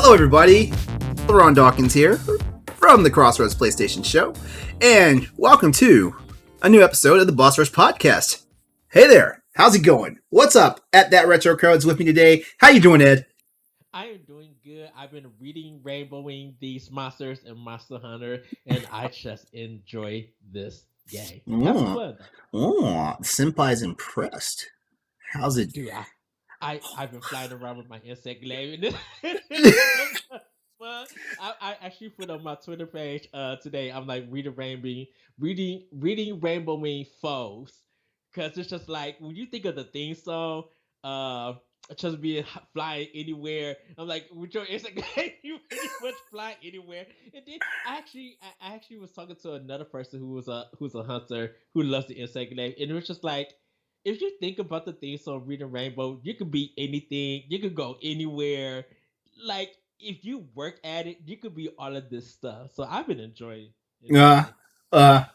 Hello, everybody. LeRon Dawkins here from the Crossroads PlayStation Show, and welcome to a new episode of the Boss Rush Podcast. Hey there, how's it going? What's up? At That Retro Crowd's with me today. How you doing, Ed? I am doing good. I've been reading Rainbowing these monsters and Monster Hunter, and I just enjoy this game. Having fun. Senpai's impressed. How's it? Dude, I've been flying around with my insect glaive. Well, I actually put on my Twitter page today. I'm like reading Rainbowing foes, because it's just like when you think of the theme song, uh, just being flying anywhere. I'm like, with your insect glaive, you pretty much fly anywhere. And then I actually was talking to another person who's a hunter who loves the insect glaive, and it was just like, if you think about the theme song Reading Rainbow, you could be anything, you could go anywhere. Like, if you work at it, you could be all of this stuff. So I've been Uh, enjoying. uh,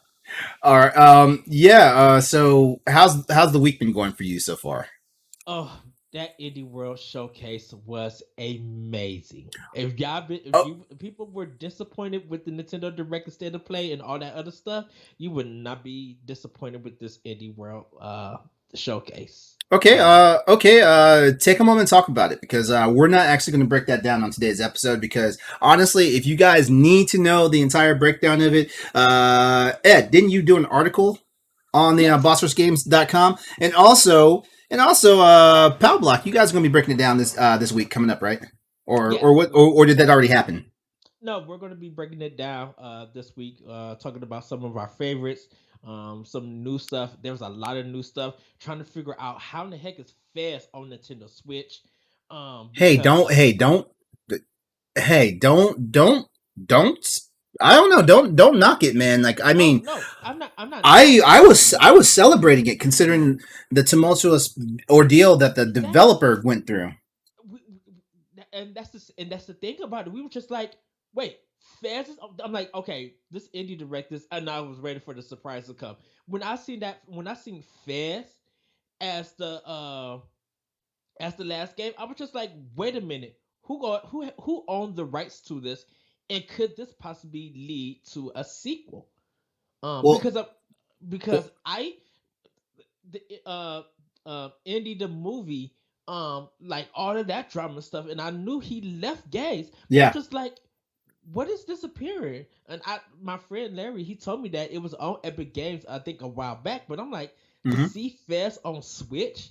all right. So how's the week been going for you so far? Oh, that Indie World Showcase was amazing. If y'all been, Oh, if people were disappointed with the Nintendo Direct State of Play and all that other stuff, you would not be disappointed with this Indie World Showcase. okay. So Take a moment and talk about it because we're not actually going to break that down on today's episode because honestly, if you guys need to know the entire breakdown of it, Ed, didn't you do an article on the yes, BossRushGames.com and also Power Block? You guys are going to be breaking it down this week coming up, right? yes. Or did that already happen? No, we're going to be breaking it down this week, talking about some of our favorites, some new stuff. There's a lot of new stuff. Trying to figure out how in the heck is Fast on Nintendo Switch, Hey, because hey, don't. I don't know. Don't knock it, man. Like, I oh mean, no, I'm not knocking it. I was celebrating it considering the tumultuous ordeal that the Exactly. developer went through. And that's the thing about it. We were just like, wait, Fast is. I'm like, okay, this indie directors, and I was ready for the surprise to come. When I seen Fast as the last game, I was just like, wait a minute, who owned the rights to this, and could this possibly lead to a sequel? Well, Because of well because I the Indy the movie, like all of that drama stuff, and I knew he left games, but I'm yeah. just like, what is disappearing? And my friend Larry, he told me that it was on Epic Games, I think a while back, but I'm like, to hmm see Fest on Switch,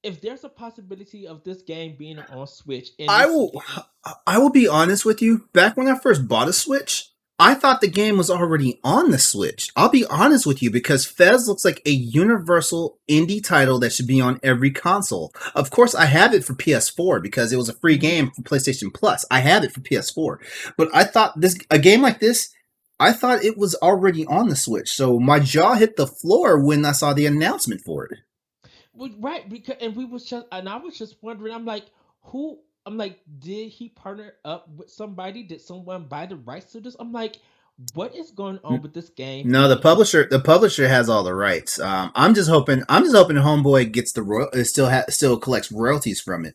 if there's a possibility of this game being on Switch, and I this will. game, I will be honest with you. Back when I first bought a Switch, I thought the game was already on the Switch. I'll be honest with you because Fez looks like a universal indie title that should be on every console. Of course, I have it for PS4 because it was a free Mhm. game for PlayStation Plus. I have it for PS4, but I thought this a game like this. I thought it was already on the Switch, so my jaw hit the floor when I saw the announcement for it. Right, because and I was just wondering, I'm like, who? I'm like, did he partner up with somebody? Did someone buy the rights to this? I'm like, what is going on with this game No, being on the Switch? publisher has all the rights. I'm just hoping Homeboy gets the still collects royalties from it.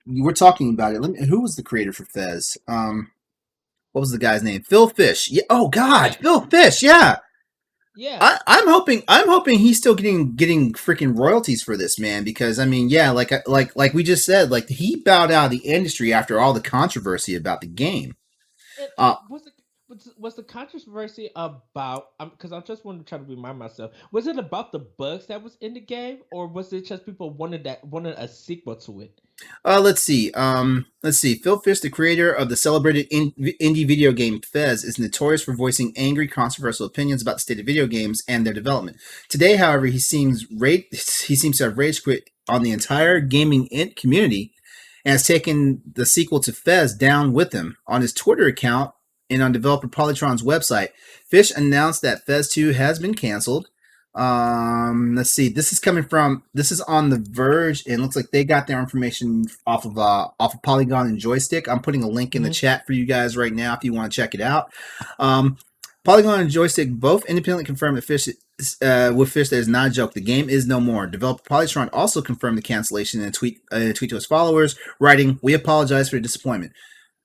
You were talking about it. Who was the creator for Fez? What was the guy's name? Phil Fish. Yeah. Oh God, Yeah, Phil Fish. Yeah. yeah. I'm hoping he's still getting freaking royalties for this man because I mean, yeah, like we just said, like he bowed out of the industry after all the controversy about the game. And Uh, was the controversy about? Because I just wanted to try to remind myself. Was it about the bugs that was in the game, or was it just people wanted a sequel to it? Let's see. Let's see. Phil Fish, the creator of the celebrated indie video game Fez, is notorious for voicing angry, controversial opinions about the state of video games and their development. Today, however, he seems to have rage quit on the entire gaming community and has taken the sequel to Fez down with him. On his Twitter account and on developer Polytron's website, Fish announced that Fez 2 has been canceled. Let's see. This is on The Verge, and it looks like they got their information off of Polygon and Joystick. I'm putting a link in the Hmm. chat for you guys right now if you want to check it out. Um, Polygon and Joystick both independently confirmed that with Fish, that is not a joke. The game is no more. Developer Polytron also confirmed the cancellation in a tweet to his followers, writing, "We apologize for your disappointment.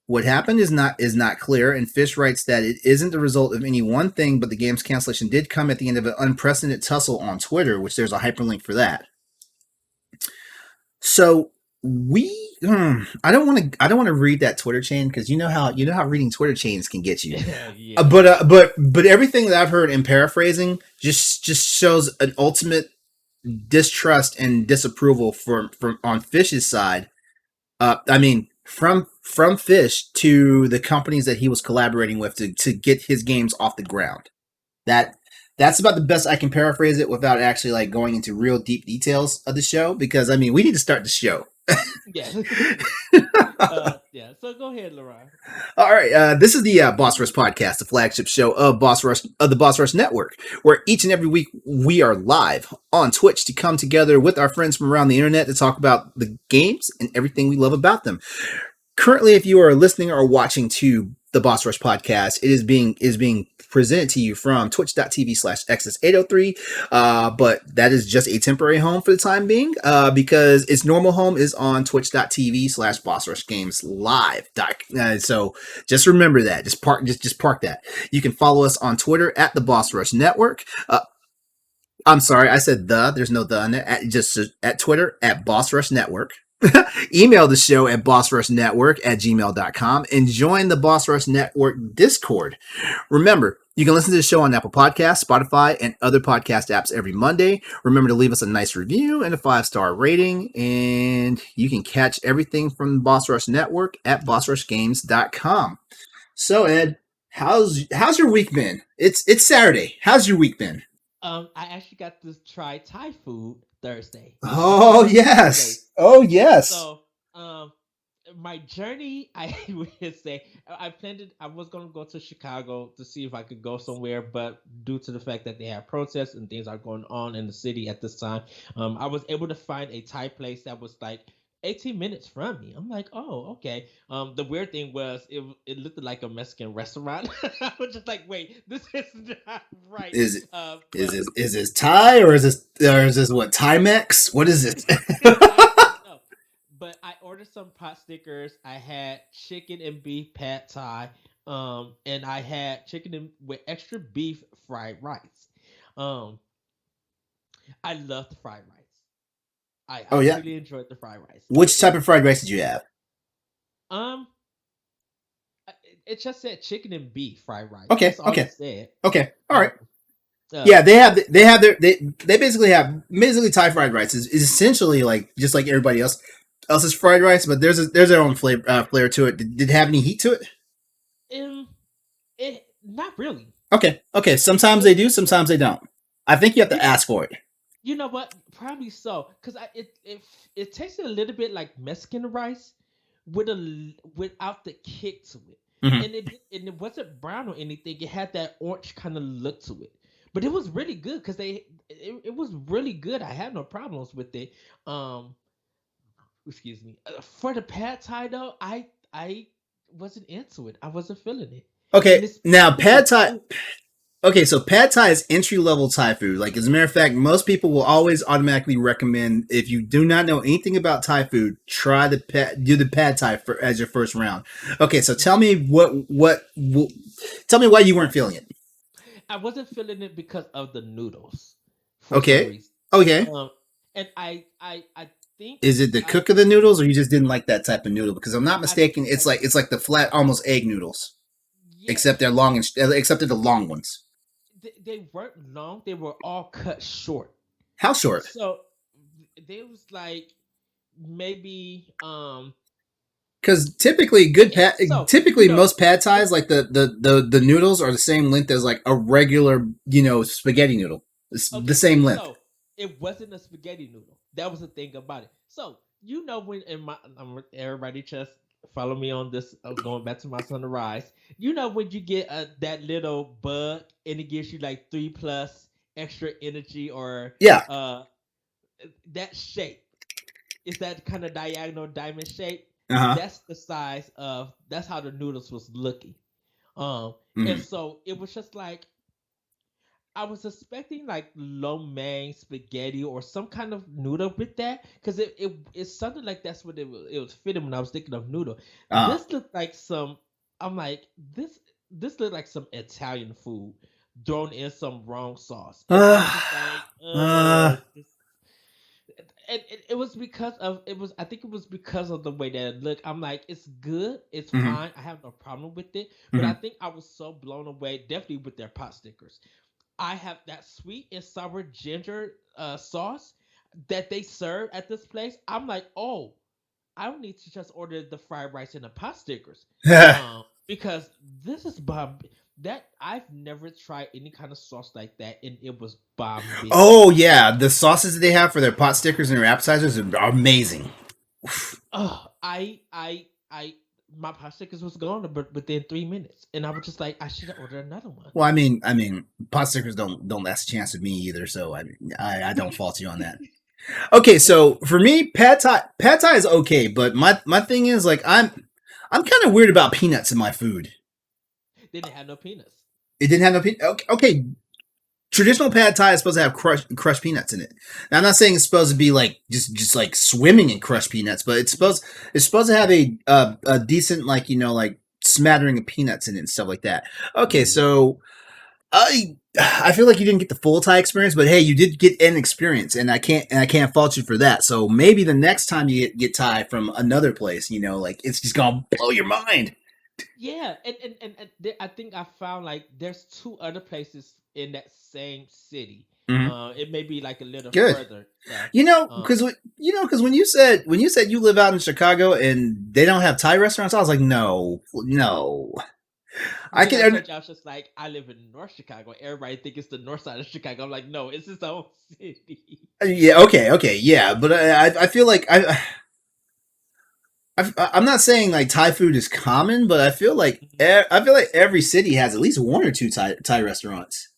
What happened is not clear." And Fish writes that it isn't the result of any one thing, but the game's cancellation did come at the end of an unprecedented tussle on Twitter, which there's a hyperlink for that. So I don't want to read that Twitter chain, because you know how reading Twitter chains can get you. Yeah. But everything that I've heard in paraphrasing just shows an ultimate distrust and disapproval from on Fish's side. I mean, from Fish to the companies that he was collaborating with to get his games off the ground. That that's about the best I can paraphrase it without actually like going into real deep details of the show, because I mean we need to start the show. Yeah. Yeah. So go ahead, LeRon. All right, this is the Boss Rush podcast, the flagship show of the Boss Rush Network, where each and every week we are live on Twitch to come together with our friends from around the internet to talk about the games and everything we love about them. Currently, if you are listening or watching to the Boss Rush podcast, it is being presented to you from twitch.tv/Exodus803. But that is just a temporary home for the time being, because its normal home is on twitch.tv/Boss Rush Games Live. So just remember that. Just park that. You can follow us on Twitter at the Boss Rush Network. I'm sorry, I said there's no the in there. Just at Twitter at Boss Rush Network. Email the show at bossrushnetwork@gmail.com and join the Boss Rush Network Discord. Remember, you can listen to the show on Apple Podcasts, Spotify, and other podcast apps every Monday. Remember to leave us a nice review and a 5-star rating, and you can catch everything from the Boss Rush Network at bossrushgames.com. So, Ed, how's your week been? It's Saturday. How's your week been? I actually got to try Thai food Thursday. Oh yes. Oh yes. So, my journey, I would say, I planned it. I was gonna go to Chicago to see if I could go somewhere, but due to the fact that they have protests and things are going on in the city at this time, I was able to find a Thai place that was like 18 minutes from me. I'm like, oh, okay. The weird thing was it looked like a Mexican restaurant. I was just like, wait, this is not right. Is it But is this Thai, or is this what, Timex? What is it? I don't know. But I ordered some pot stickers. I had chicken and beef pad thai. And I had chicken with extra beef fried rice. Um, I love the fried rice. I Oh yeah. really enjoyed the fried rice. Which type of fried rice did you have? Um, it just said chicken and beef fried rice. Okay. That's all Okay. it said. Okay. All right. Um, uh, Yeah, they basically have Thai fried rice is essentially like just like everybody else's fried rice, but there's their own flavor to it. Did it have any heat to it? um, it not really. Okay. Okay. Sometimes It, they do, sometimes they don't. I think you have you to ask for it. You know what? Probably so, because it tasted a little bit like Mexican rice without the kick to it, Hmm. and it wasn't brown or anything. It had that orange kind of look to it, but it was really good because it was really good. I had no problems with it. Um, excuse me. For the pad thai though, I wasn't into it. I wasn't feeling it, and Okay. it's Now because the pad thai. food. Okay, so pad thai is entry level Thai food. Like, as a matter of fact, most people will always automatically recommend, if you do not know anything about Thai food, do the pad thai as your first round. Okay, so tell me tell me why you weren't feeling it. I wasn't feeling it because of the noodles, for some Okay, reason. okay. Um, and I think Is it the I cook of the noodles, or you just didn't like that type of noodle? Because I'm not I mistaken, I it's like the flat, almost egg noodles, yeah, except they're long except they're the long ones. they weren't long. They were all cut short. How short? So they was like maybe Because typically, good okay. pad, So typically most pad thais, like the noodles are the same length as like a regular, spaghetti noodle. It's the okay, same length. so it wasn't a spaghetti noodle. That was the thing about it. So when in my everybody just follow me on this. Going back to my sunrise. When you get that little bug and it gives you like 3+ extra energy or Yeah. uh that shape. It's that kind of diagonal diamond shape. Uh huh. That's the size of. That's how the noodles was looking. Um, and Mm. so it was just like I was expecting like lo mein spaghetti or some kind of noodle with that because it sounded like that's what it was fitting when I was thinking of noodle. Uh, This looked like some. I'm like this looked like some Italian food thrown in some wrong sauce, and I was uh, just like, uh, and it was because of it was I think it was because of the way that it looked. I'm like, it's good, it's mhm, fine, I have no problem with it, but I mhm. think I was so blown away, definitely with their pot stickers. I have that sweet and sour ginger sauce that they serve at this place. I'm like, oh, I don't need to just order the fried rice and the pot stickers, because this is bomb. That I've never tried any kind of sauce like that, and it was Oh bombastic. yeah, the sauces that they have for their pot stickers and their appetizers are amazing. Oh, I, my pot stickers was gone, but within 3 minutes, and I was just like, I should have ordered another one. Well, I mean, pot stickers don't last a chance with me either. So I don't fault you on that. Okay, so for me, pad thai is okay, but my thing is like I'm kind of weird about peanuts in my food. They didn't have no peanuts. It didn't have no peanuts. Okay, okay, traditional pad thai is supposed to have crushed peanuts in it. Now, I'm not saying it's supposed to be like just like swimming in crushed peanuts, but it's supposed to have a decent like like smattering of peanuts in it and stuff like that. Okay, Mm. so I feel like you didn't get the full Thai experience, but hey, you did get an experience, and I can't fault you for that. So maybe the next time you get Thai from another place, like it's just gonna blow your mind. Yeah, I think I found like there's two other places in that same city. Mm-hmm. It may be like a little Good. further stuff. Um, Because when you said you live out in Chicago and they don't have Thai restaurants, I was like, no, no. I when I can. told you I was just like, I live in North Chicago. Everybody think it's the north side of Chicago. I'm like, no, it's its own city. Yeah. Okay. Okay. Yeah. But I feel like I'm not saying like Thai food is common, but Mhm. I feel like every city has at least one or two Thai restaurants.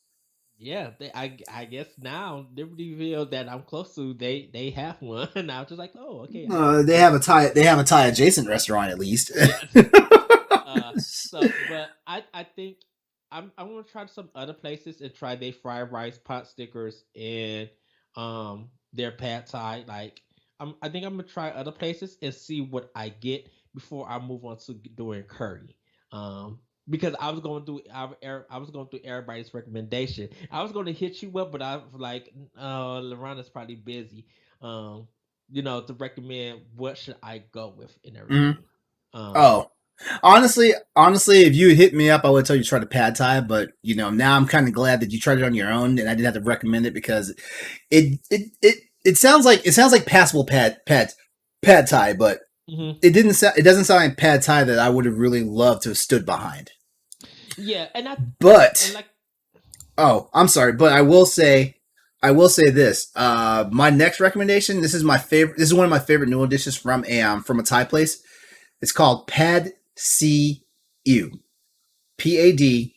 Yeah, I guess now Libertyville that I'm close to, they have one. And I was just like, oh, okay, They have a Thai adjacent restaurant at least. yes. But I think I'm gonna try some other places and try their fried rice pot stickers and their pad thai. Like I think I'm gonna try other places and see what I get before I move on to doing curry. Because I was going through everybody's recommendation. I was going to hit you up, but I was like, LeRon is probably busy. Um, to recommend what should I go with and Mhm. everything. Um, Oh, honestly, if you had hit me up, I would tell you to try the pad thai. But now I'm kind of glad that you tried it on your own, and I didn't have to recommend it because it sounds like passable pad thai, but mhm. it doesn't sound like pad thai that I would have really loved to have stood behind. Yeah, and I and But like oh, I'm sorry, but I will say this. My next recommendation. This is my favorite. This is one of my favorite noodle dishes from a Thai place. It's called Pad See Ew. PADSEEEW.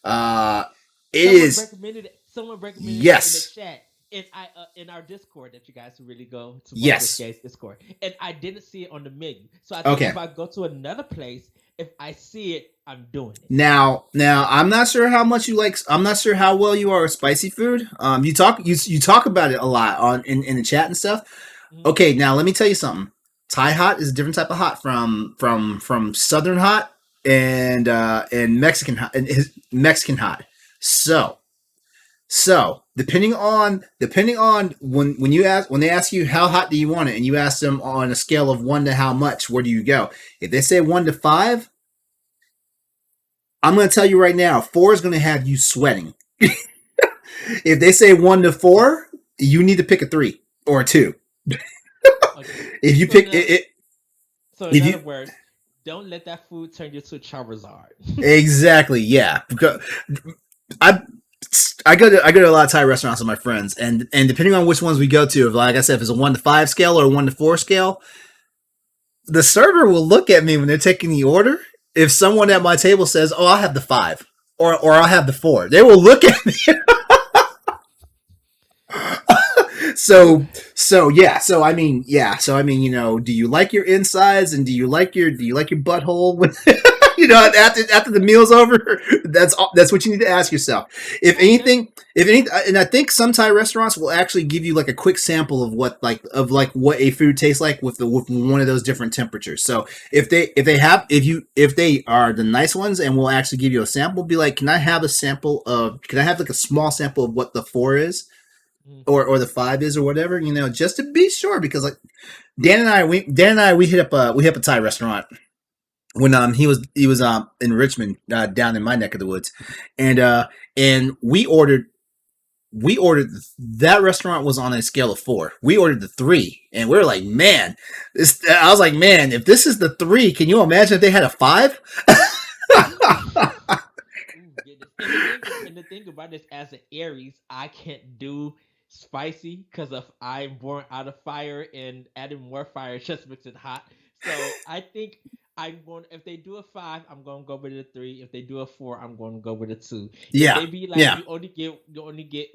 Uh, it is someone recommended it in the yes, chat in our Discord that you guys really go to Mark yes. Risque's Discord, and I didn't see it on the menu. So I think Okay. if I go to another place, if I see it, I'm doing it. Now, I'm not sure how much you like. I'm not sure how well you are with spicy food. You talk about it a lot in the chat and stuff. Mhm. Okay, now let me tell you something. Thai hot is a different type of hot from Southern hot and Mexican hot and Mexican hot. So depending on when they ask you how hot do you want it, and you ask them on a scale of 1 to how much, where do you go? If they say 1 to 5, I'm going to tell you right now, 4 is going to have you sweating. If they say 1 to 4, you need to pick a 3 or a 2. Okay. If you So in pick other it, so in if other you words, don't let that food turn you to Charizard. exactly, yeah. Because I I go to a lot of Thai restaurants with my friends, and depending on which ones we go to, if, like I said, if it's a 1 to 5 scale or a 1 to 4 scale, the server will look at me when they're taking the order. If someone at my table says, "Oh, I'll have the 5," or "I'll have the 4," they will look at me. So I mean, do you like your insides and do you like your butthole? After the meal's over, that's what you need to ask yourself. If Okay. anything, and I think some Thai restaurants will actually give you like a quick sample of what a food tastes like with one of those different temperatures. So if they are the nice ones and will actually give you a sample, be like, can I have like a small sample of what the four is or the five is or whatever, just to be sure, because like Dan and I we hit up a Thai restaurant when he was in Richmond, down in my neck of the woods, and we ordered that restaurant was on a scale of 4. We ordered the 3, and we were like, man, this. I was like, man, if this is the 3, can you imagine if they had a 5? Ooh, goodness. And the thing about this, as an Aries, I can't do spicy because if I'm born out of fire and adding more fire just makes it hot. So I think I'm going. If they do a 5, I'm going to go with a 3. If they do a 4, I'm going to go with a 2. If Yeah, they be like yeah. you only get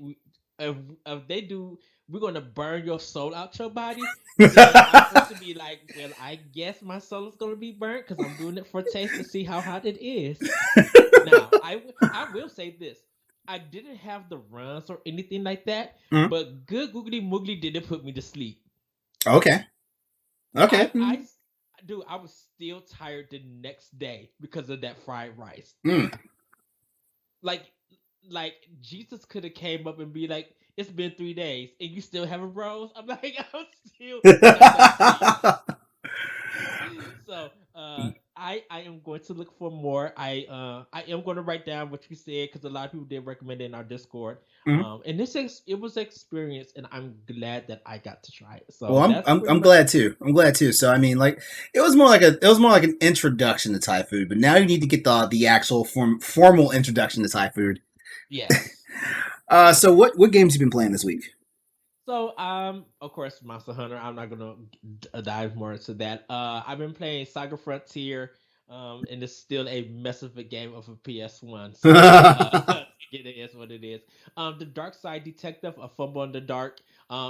if they do, we're gonna burn your soul out your body. Then I'm going to be like, well, I guess my soul is gonna be burnt because I'm doing it for taste to see how hot it is. Now, I will say this. I didn't have the runs or anything like that, Mhm. but good googly moogly didn't put me to sleep. Okay, okay. I dude, I was still tired the next day because of that fried rice. Mm. Like, like Jesus could have came up and be like, "It's been 3 days and you still haven't rose." I'm like, I'm still not gonna sleep. So I am going to look for more. I am going to write down what you said because a lot of people did recommend it in our Discord. Mhm. And it was an experience, and I'm glad that I got to try it. Well, So I'm, that's I'm pretty I'm much glad too. I'm glad too. So I mean, like, it was more like an introduction to Thai food, but now you need to get the actual formal introduction to Thai food. yes. So what games you been playing this week? So, of course, Monster Hunter. I'm not gonna dive more into that. I've been playing Saga Frontier, and it's still a mess of a game of a PS1. So, it is what it is. The Dark Side Detective, A Fumble in the Dark.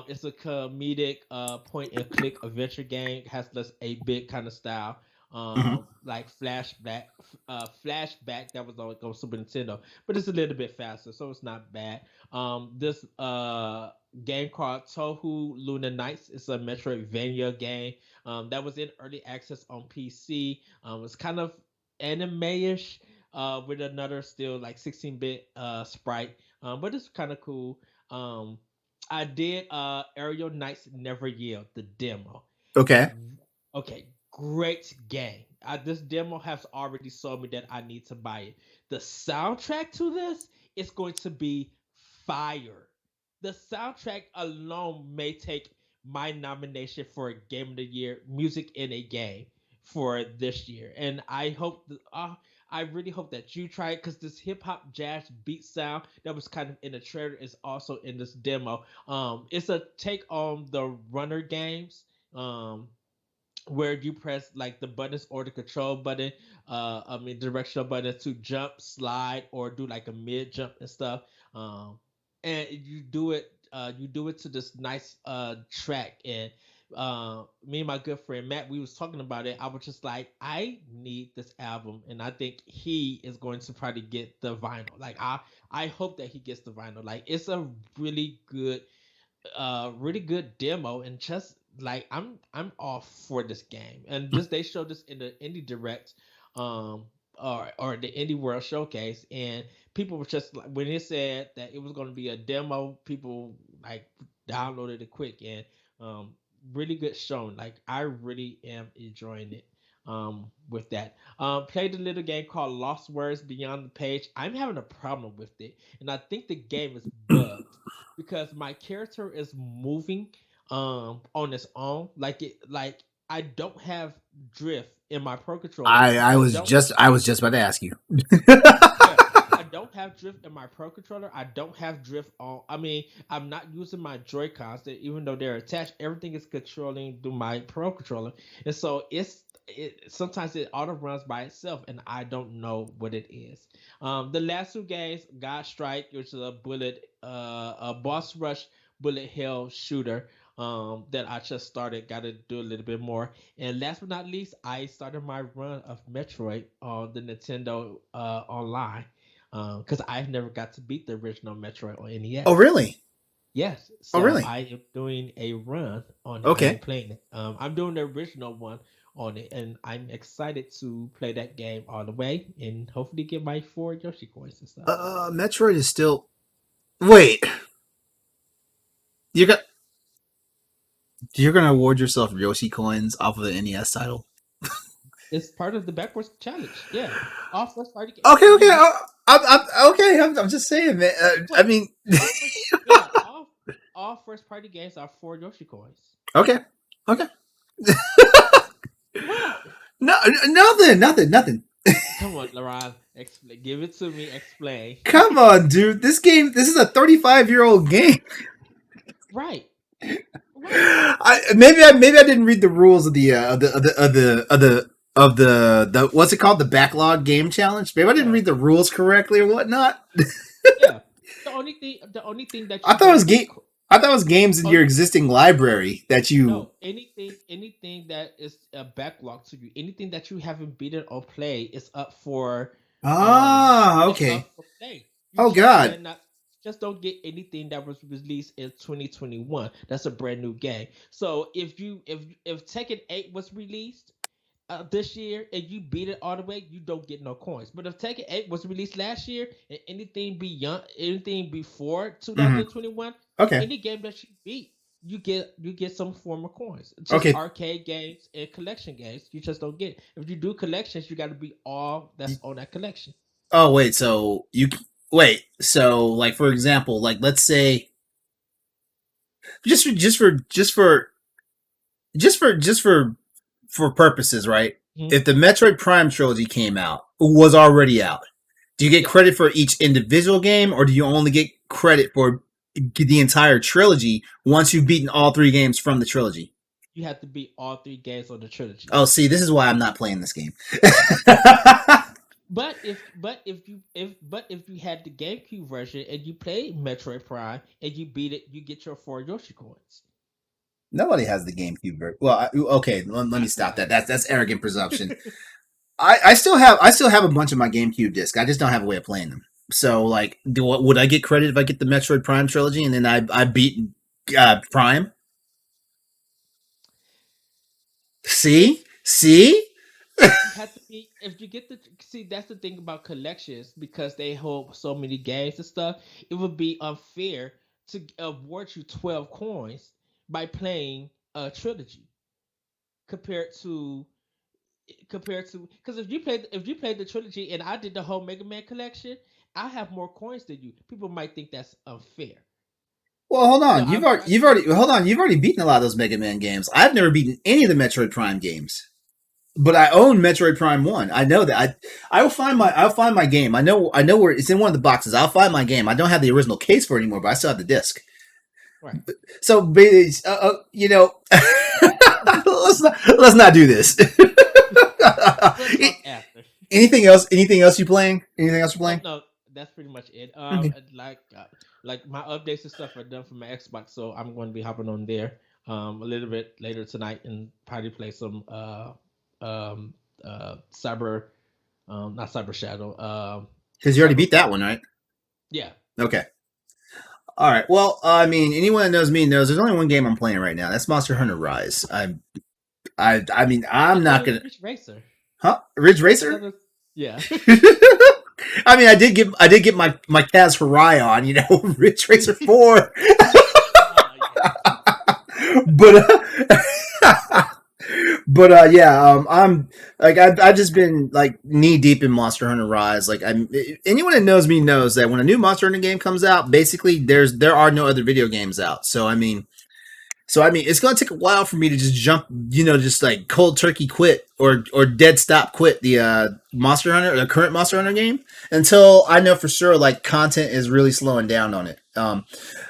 It's a comedic, point and click adventure game. It has this 8-bit kind of style. Mhm. Like flashback that was on Super Nintendo, but it's a little bit faster, so it's not bad. This game called Tohu Luna Nights. It's a Metroidvania game that was in early access on PC. It's kind of anime-ish with another still like 16-bit sprite, but it's kind of cool. Um, I did Aerial Knights Never Yield, the demo. Okay. Okay, great game. This demo has already sold me that I need to buy it. The soundtrack to this is going to be fire. The soundtrack alone may take my nomination for Game of the Year music in a game for this year. And I really hope that you try it because this hip hop jazz beat sound that was kind of in the trailer is also in this demo. It's a take on the runner games. Where you press like the buttons or the control button, directional button to jump, slide, or do like a mid jump and stuff. And you do it to this nice track. And me and my good friend Matt, we was talking about it. I was just like, I need this album, and I think he is going to probably get the vinyl. Like I hope that he gets the vinyl. Like it's a really good really good demo, and just like I'm off for this game. And this they showed this in the indie direct, um or the indie world showcase, and people were just like, when it said that it was going to be a demo, people like downloaded it quick. And um really good showing. Like I really am enjoying it. With that, played a little game called Lost Words Beyond the Page. I'm having a problem with it, and I think the game is bugged because my character is moving on its own. Like I don't have drift in my pro controller. I don't I was just about to ask you. Yeah, I don't have drift in my pro controller. I don't have drift on. I mean, I'm not using my Joy Cons, even though they're attached. Everything is controlling through my pro controller, and so sometimes it auto runs by itself, and I don't know what it is. The last two games, God Strike, which is a boss rush bullet hell shooter. that I just started. Got to do a little bit more. And last but not least, I started my run of Metroid on the Nintendo online because I've never got to beat the original Metroid on Oh, NES. really? Yes, Oh, so really? I am doing a run on it. I Okay. ain't playing it. I'm doing the original one on it, and I'm excited to play that game all the way and hopefully get my 4 Yoshi coins and stuff. Metroid is still. Wait, you got you're gonna award yourself Yoshi coins off of the NES title? It's part of the backwards challenge. Yeah, all first party. Okay, okay. You Okay. I'm just saying, man. I what? mean, All first, yeah, all first party games are 4 Yoshi coins. okay, okay. What? No, nothing. Come on, LeRon, explain. Give it to me. Explain. Come on, dude. This is a 35-year-old game. Right, right. Maybe I didn't read the rules of the what's it called, the backlog game challenge. Maybe I didn't Yeah, read the rules correctly or whatnot. yeah. The only thing that I you thought it was don't get. game. I thought it was games in your Only existing library that you. No, anything that is a backlog to you, anything that you haven't beaten or played is up for Ah, it's okay. up for play. You Oh just God. cannot just don't get anything that was released in 2021. That's a brand new game. So if Tekken 8 was released this year and you beat it all the way, you don't get no coins. But if Tekken 8 was released last year and anything before Hmm. 2021, Okay. any game that you beat, you get some form of coins. Just Okay. arcade games and collection games, you just don't get. If you do collections, you got to be all that's on that collection. Oh wait. So you wait. So like for example, like let's say just for purposes, right? Mhm. If the Metroid Prime trilogy came out, was already out, do you get Yes, credit for each individual game, or do you only get credit for the entire trilogy once you've beaten all three games from the trilogy? you have to beat all 3 games on the trilogy. Oh, see, this is why I'm not playing this game. But if you had the GameCube version and you played Metroid Prime and you beat it, you get your 4 Yoshi coins. Nobody has the GameCube version. Well, okay, let me stop that. That's arrogant presumption. I still have a bunch of my GameCube discs. I just don't have a way of playing them. So like, would I get credit if I get the Metroid Prime trilogy and then I beat Prime? If See. you have to be if you get the see that's the thing about collections because they hold so many games and stuff, it would be unfair to award you 12 coins by playing a trilogy compared to because if you played the trilogy and I did the whole Mega Man collection, I have more coins than you. People might think that's unfair. Well, hold So on. I'm trying to You've make already hold on. You've already beaten a lot of those Mega Man games. I've never beaten any of the Metroid Prime games, but I own Metroid Prime One. I know that. I'll find my game. I know where it's in one of the boxes. I'll find my game. I don't have the original case for it anymore, but I still have the disc. right. So, let's not do this. We'll talk after. Anything else? Anything else you playing? Anything else you Oh playing? no, that's pretty much it. Okay. Like my updates and stuff are done for my Xbox, so I'm going to be hopping on there a little bit later tonight and probably play some um cyber not cyber shadow Because you already beat that cyberpunk. one, right? Yeah, Okay. All right. Well, I mean, anyone that knows me knows there's only one game I'm playing right now. That's Monster Hunter Rise. I mean, I I'm thought not it was gonna. Rich Racer. Huh? Ridge I thought Racer? it was, yeah. I mean, I did get my Kaz Hirai on, Ridge Racer 4. Oh yeah. but yeah, I'm like I've just been like knee deep in Monster Hunter Rise. Like anyone that knows me knows that when a new Monster Hunter game comes out, basically there are no other video games out. So I mean, it's gonna take a while for me to just jump, just like cold turkey quit or dead stop quit the Monster Hunter or the current Monster Hunter game until I know for sure like content is really slowing down on it.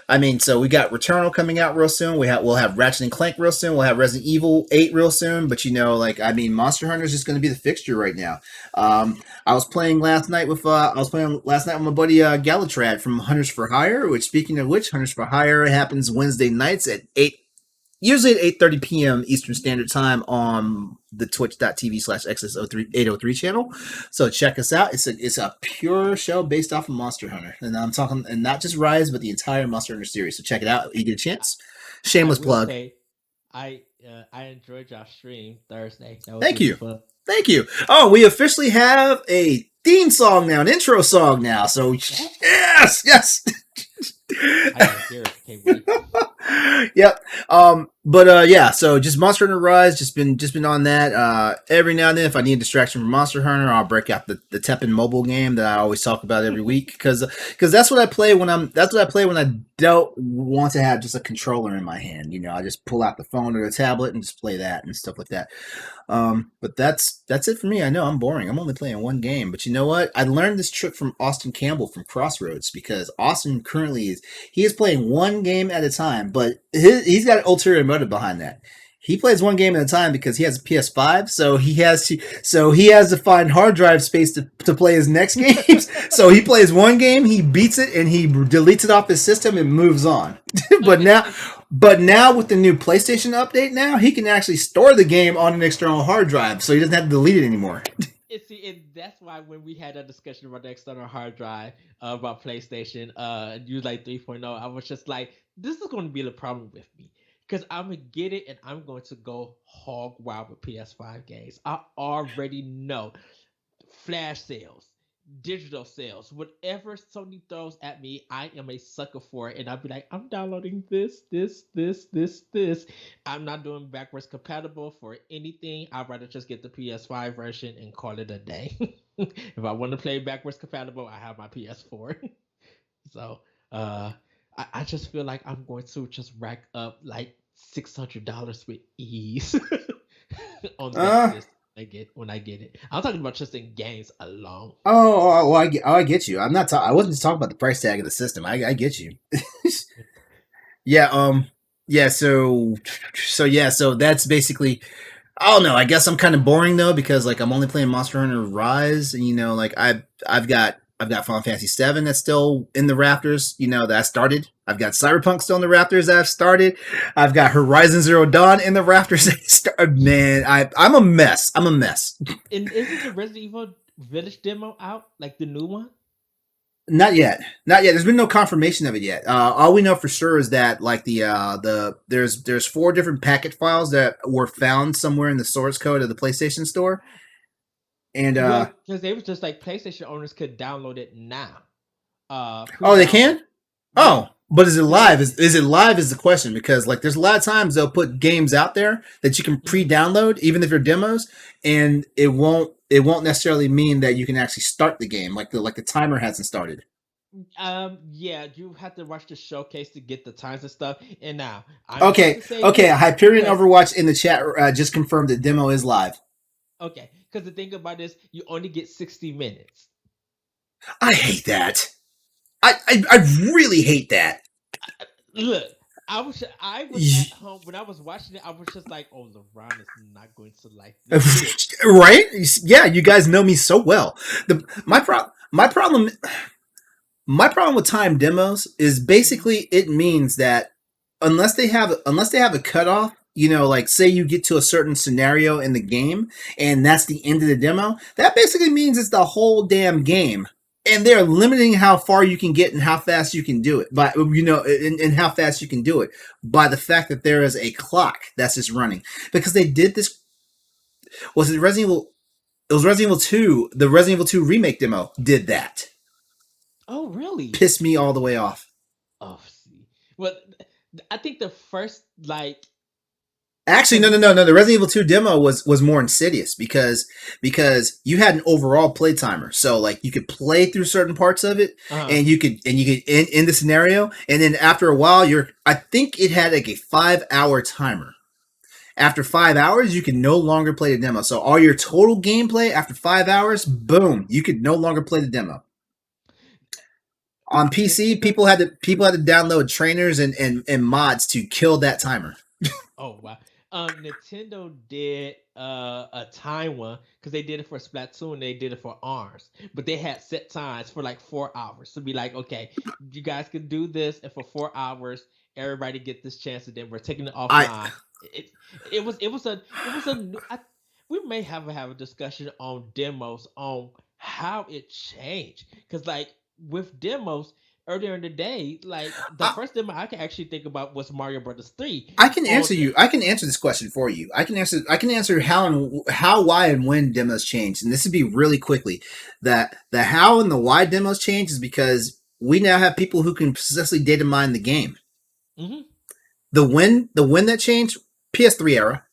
I mean, so we got Returnal coming out real soon. We'll have Ratchet and Clank real soon. We'll have Resident Evil 8 real soon. But like I mean, Monster Hunter is just going to be the fixture right now. I was playing last night with my buddy Galatrad from Hunters for Hire. Which, speaking of which, Hunters for Hire happens Wednesday nights at 8 usually at 8:30 p.m. Eastern Standard Time on the twitch.tv/xs803 channel. So check us out. It's a pure show based off of Monster Hunter, and I'm talking, and not just Rise, but the entire Monster Hunter series. So check it out. You get a chance. I Shameless will plug. say I enjoyed your stream Thursday. That was Thank really you. fun. Thank you. Oh, we officially have a theme song now, an intro song now. So yes, yes. I gotta hear it. Can't wait. Yep. But yeah. So just Monster Hunter Rise. Just been on that. Every now and then, if I need a distraction from Monster Hunter, I'll break out the Teppen mobile game that I always talk about every week because that's what I play when I don't want to have just a controller in my hand. I just pull out the phone or the tablet and just play that and stuff like that. But that's it for me. I know I'm boring. I'm only playing one game, but you know what? I learned this trick from Austin Campbell from Crossroads because Austin currently is playing one game at a time, but he's got an ulterior motive behind that. He plays one game at a time because he has a PS5, so he has to find hard drive space to play his next games. So he plays one game, he beats it, and he deletes it off his system and moves on. but now, but now with the new PlayStation update, now he can actually store the game on an external hard drive, so he doesn't have to delete it anymore. And that's why when we had a discussion about the external hard drive about PlayStation, you like 3.0, I was just like, this is going to be the problem with me because I'm gonna get it and I'm going to go hog wild with PS5 games. I already know flash sales, digital sales, whatever Sony throws at me, I am a sucker for it. And I'll be like, I'm downloading this. I'm not doing backwards compatible for anything. I'd rather just get the PS5 version and call it a day. If I want to play backwards compatible, I have my PS4. So I just feel like I'm going to just rack up like $600 with ease on that system. When I get it. I'm talking about just in games alone. I get you. I wasn't just talking about the price tag of the system. I get you. Yeah. Yeah. So that's basically. I don't know. I guess I'm kind of boring though because like I'm only playing Monster Hunter Rise. And, like I've got Final Fantasy VII that's still in the rafters. That I started. I've got Cyberpunk still in the rafters that I've started. I've got Horizon Zero Dawn in the rafters that I started. Man, I'm a mess. I'm a mess. And isn't the Resident Evil Village demo out, like the new one? Not yet. Not yet. There's been no confirmation of it yet. All we know for sure is that like there's 4 different packet files that were found somewhere in the source code of the PlayStation Store. And because they was just like PlayStation owners could download it now. They can? Oh, but is it live? Is it live is the question because like there's a lot of times they'll put games out there that you can pre-download even if they're demos, and it won't necessarily mean that you can actually start the game like the timer hasn't started. Yeah, you have to watch the showcase to get the times and stuff. And now, okay, Hyperion Overwatch in the chat just confirmed the demo is live. Okay, because the thing about this, you only get 60 minutes. I hate that. I really hate that. Look, I was at home when I was watching it. I was just like, "Oh, LeRon is not going to like this." Right? Yeah, you guys know me so well. My problem with time demos is basically it means that unless they have a cutoff, like say you get to a certain scenario in the game and that's the end of the demo, that basically means it's the whole damn game. And they're limiting how far you can get and how fast you can do it by and how fast you can do it by the fact that there is a clock that's just running. Because they did this. Was it Resident Evil? It was Resident Evil 2. The Resident Evil 2 remake demo did that. Oh, really? Pissed me all the way off. Oh, see. Well, I think the first Actually, no. The Resident Evil 2 demo was more insidious because you had an overall play timer, so like you could play through certain parts of it, and you could end the scenario, and then after a while, I think it had like a 5-hour timer. After 5 hours, you can no longer play the demo. So all your total gameplay after 5 hours, boom, you could no longer play the demo. On PC, people had to download trainers and mods to kill that timer. Oh wow. Nintendo did a time one because they did it for Splatoon, they did it for Arms, but they had set times for like 4 hours to be like, okay, you guys can do this, and for 4 hours, everybody get this chance, and then we're taking it I offline. It we may have a discussion on demos on how it changed because like with demos earlier in the day, like the I, first demo I can actually think about was Mario Brothers 3 I can on answer you. I can answer this question for you. I can answer. I can answer how, why, and when demos changed. And this would be really quickly. That the how and the why demos change is because we now have people who can successfully data mine the game. hmm The when that changed, PS3 era,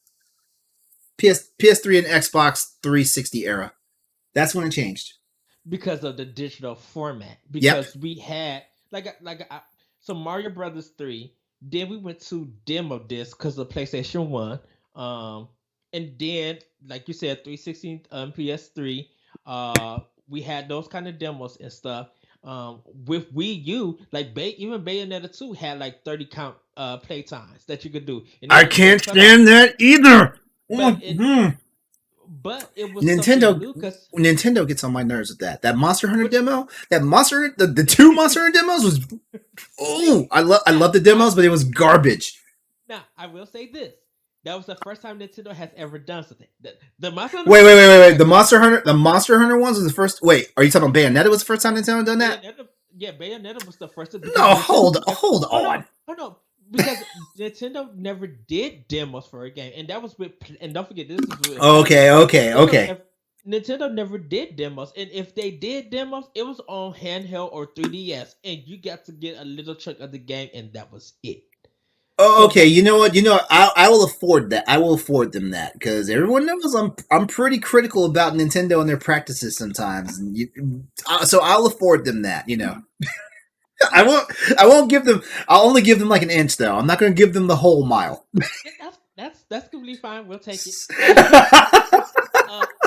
PS3 and Xbox 360 era. That's when it changed. because of the digital format. Yep. Because we had so Mario Brothers 3, then we went to demo disc because of PlayStation 1. Um and then like you said, 360 PS3, we had those kind of demos and stuff. With Wii U, like even Bayonetta 2 had like 30 count play times that you could do. And I it can't cut off. stand that either. But it Mm. but it was something Nintendo new because Nintendo gets on my nerves with that. That Monster Hunter which demo, the two Monster Hunter demos was oh, I now love the I demos, but it was garbage. now I will say this. That was the first time Nintendo has ever done something. The Monster Hunter Wait, wait, ones wait, were wait, wait. great. The Monster Hunter ones was the first. Wait, are you talking about Bayonetta? Was the first time Nintendo done that? Bayonetta, yeah, Bayonetta was the first because No, Nintendo never. hold Oh no, on. oh no, because Nintendo never did demos for a game, and that was with. And don't forget, this is with Okay, PlayStation. okay, Nintendo okay. never. Nintendo never did demos, and if they did demos, it was on handheld or 3DS, and you got to get a little chunk of the game, and that was it. Oh, So okay. when You know what? I will afford that. I will afford them that because everyone knows I'm pretty critical about Nintendo and their practices sometimes. So I'll afford them that. I won't. I won't give them. I'll only give them like an inch though. I'm not going to give them the whole mile. yeah, that's completely fine. We'll take it.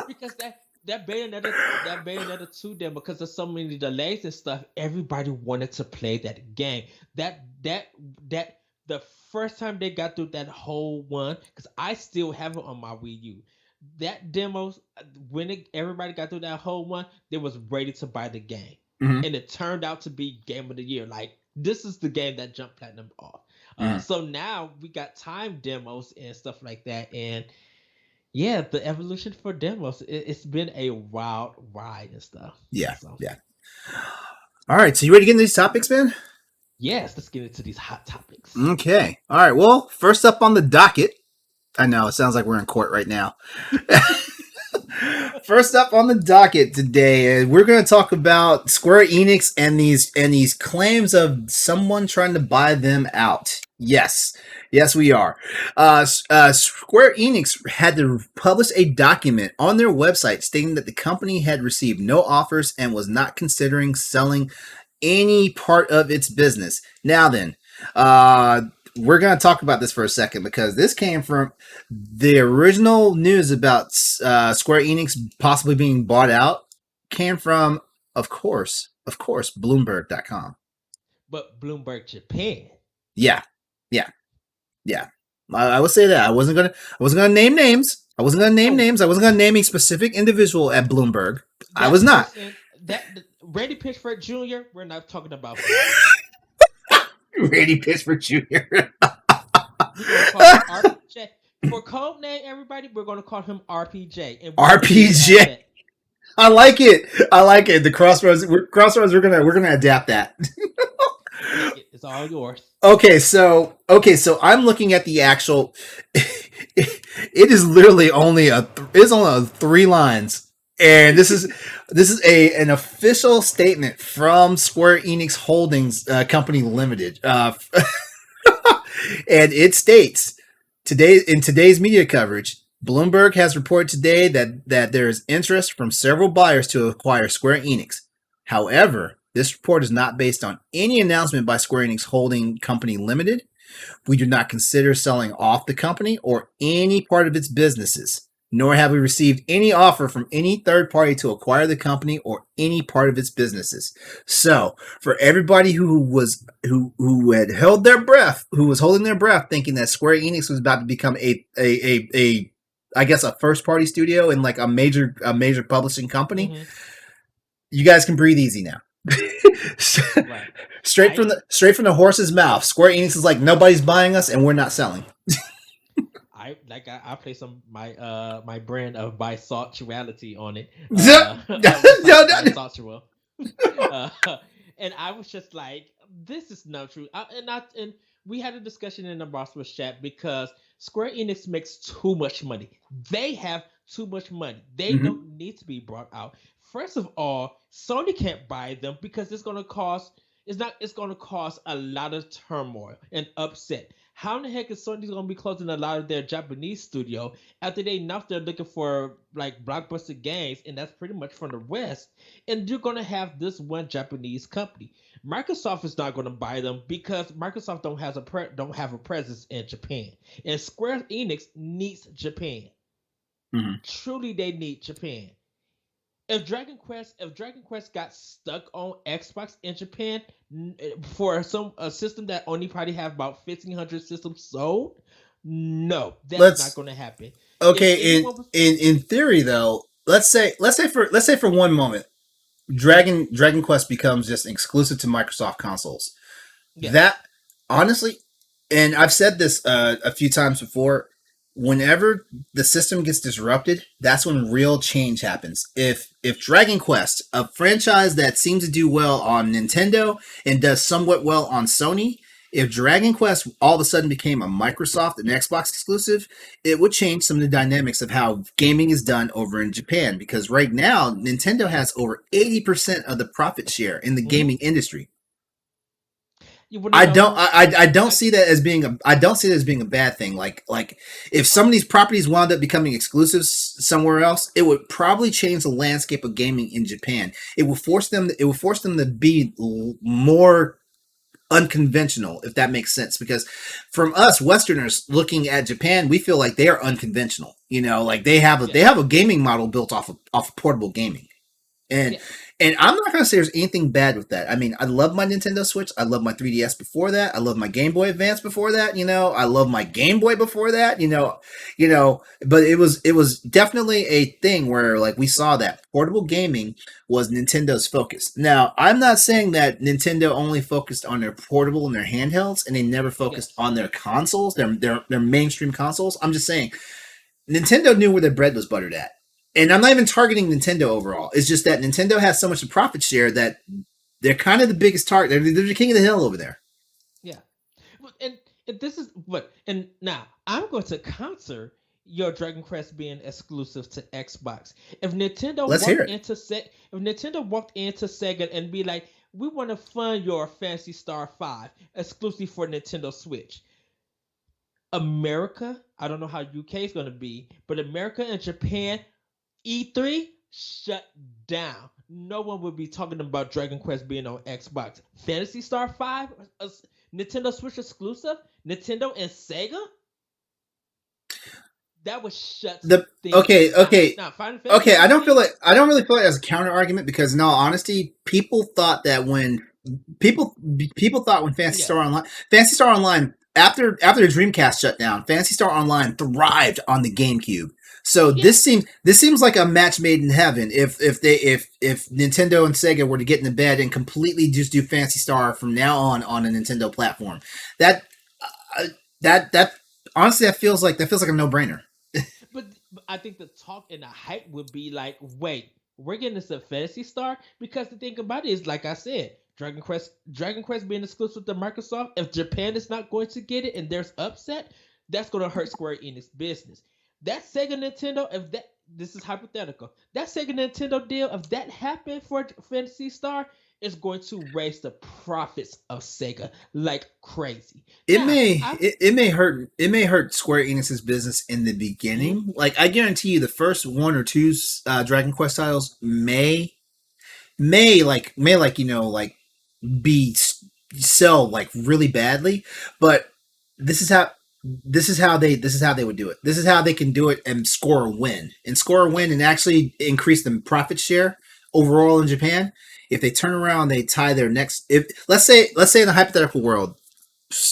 Because that Bayonetta 2 demo, because of so many delays and stuff, everybody wanted to play that game. That the first time they got through that whole one, because I still have it on my Wii U. That demo, when everybody got through that whole one, they was ready to buy the game, Mhm, and it turned out to be game of the year. Like this is the game that jumped platinum off. mhm. So now we got time demos and stuff like that, and yeah, the evolution for demos, it's been a wild ride and stuff. Yeah, So yeah. All right. So you ready to get into these topics, man? yes, let's get into these hot topics. Okay. All right. Well, first up on the docket. I know it sounds like we're in court right now. First up on the docket today, we're going to talk about Square Enix and these claims of someone trying to buy them out. Yes, yes, we are. Square Enix had to publish a document on their website stating that the company had received no offers and was not considering selling any part of its business. Now then, uh, we're going to talk about this for a second because this came from the original news about Square Enix possibly being bought out came from, of course, Bloomberg.com. But Bloomberg Japan. Yeah, yeah, yeah. I would say that I wasn't gonna name names. I wasn't gonna name Oh, names. I wasn't gonna name a specific individual at Bloomberg. I was that not. person, that Randy Pitchford Jr. We're not talking about him. Randy Pitchford Jr. We're gonna call him RPJ. For code name, everybody, we're gonna call him RPJ, and we're gonna leave it at RPJ. that. I like it. I like it. The Crossroads. Crossroads. We're gonna adapt that. Take it. It's all yours. Okay, so I'm looking at the actual. It is literally it's only 3 lines, and this is an official statement from Square Enix Holdings Company Limited, and it states today's media coverage. Bloomberg has reported today that there is interest from several buyers to acquire Square Enix. However, this report is not based on any announcement by Square Enix Holding Company Limited. We do not consider selling off the company or any part of its businesses. nor have we received any offer from any third party to acquire the company or any part of its businesses. So, for everybody who had held their breath, who was holding their breath, thinking that Square Enix was about to become a I guess a first party studio in like a major publishing company, Mm-hmm. you guys can breathe easy now. Right. Straight I from the horse's mouth. Square Enix is like, nobody's buying us and we're not selling. I play some my brand of bisexuality on it. No, no. Bisexual. uh, and I was just like, this is not true. And we had a discussion in the Bossmas chat because Square Enix makes too much money. They have too much money. They Mhm. don't need to be brought out. First of all, Sony can't buy them because it's gonna cause a lot of turmoil and upset. How in the heck is Sony gonna be closing a lot of their Japanese studio after they know they're looking for like blockbuster games, and that's pretty much from the West, and you're gonna have this one Japanese company. Microsoft is not gonna buy them because Microsoft don't have a presence in Japan, and Square Enix needs Japan. Mhm. Truly, they need Japan. If Dragon Quest got stuck on Xbox in Japan for some a system that only probably have about 1,500 systems sold, no, that's not Let's going to happen. If okay. In anyone was, in theory, though, let's say for one moment, Dragon Quest becomes just exclusive to Microsoft consoles. yes, That honestly, and I've said this a few times before, whenever the system gets disrupted, that's when real change happens. If Dragon Quest, a franchise that seems to do well on Nintendo and does somewhat well on Sony, if Dragon Quest all of a sudden became a Microsoft and Xbox exclusive, it would change some of the dynamics of how gaming is done over in Japan, because right now Nintendo has over 80% of the profit share in the mm-hmm. gaming industry. You want to I don't know? I don't I see that as being a bad thing. Like if some of these properties wound up becoming exclusives somewhere else, it would probably change the landscape of gaming in Japan. It would force them to be more unconventional, if that makes sense. Because from us Westerners looking at Japan, we feel like they are unconventional. Like they have yes, a gaming model built off of portable gaming. And yes, and I'm not gonna say there's anything bad with that. I mean, I love my Nintendo Switch. I love my 3DS before that. I love my Game Boy Advance before that. I love my Game Boy before that. But it was definitely a thing where like we saw that portable gaming was Nintendo's focus. Now, I'm not saying that Nintendo only focused on their portable and their handhelds, and they never focused yes, on their consoles, their mainstream consoles. I'm just saying Nintendo knew where their bread was buttered at. And I'm not even targeting Nintendo overall. It's just that Nintendo has so much of profit share that they're kind of the biggest target. They're the king of the hill over there. yeah. And this is what and now I'm going to counter your Dragon Quest being exclusive to Xbox. If Nintendo Let's hear walked it. into if Nintendo walked into Sega and be like, we want to fund your Fantasy Star 5 exclusively for Nintendo Switch. America, I don't know how UK is going to be, but America and Japan E3 shut down. No one would be talking about Dragon Quest being on Xbox. Fantasy Star 5, Nintendo Switch exclusive, Nintendo and Sega, that would shut The things okay, down. okay, Now, Final Fantasy okay. I don't feel 15, like I don't really feel like as a counter argument, because in all honesty, people thought that when people people thought when yes. Fantasy Star Online after the Dreamcast shut down, Fantasy Star Online thrived on the GameCube. So this Yes. seems this seems like a match made in heaven. If Nintendo and Sega were to get into bed and completely just do Fantasy Star from now on a Nintendo platform, that uh, that honestly that feels like a no brainer. But I think the talk and the hype would be like, wait, we're getting this a Fantasy Star? Because the thing about it is, like I said, Dragon Quest being exclusive to Microsoft, if Japan is not going to get it and there's upset, that's gonna hurt Square Enix business. That Sega Nintendo, if that this is hypothetical, that Sega Nintendo deal, if that happened for Fantasy Star, is going to raise the profits of Sega like crazy. it Now, may I'm it may hurt Square Enix's business in the mhm, beginning. Like I guarantee you, the first one or two Dragon Quest titles may be sell like really badly, but this is how. this is how they would do it. This is how they can do it and score a win and actually increase the profit share overall in Japan. If they turn around, they tie their next. If let's say in the hypothetical world,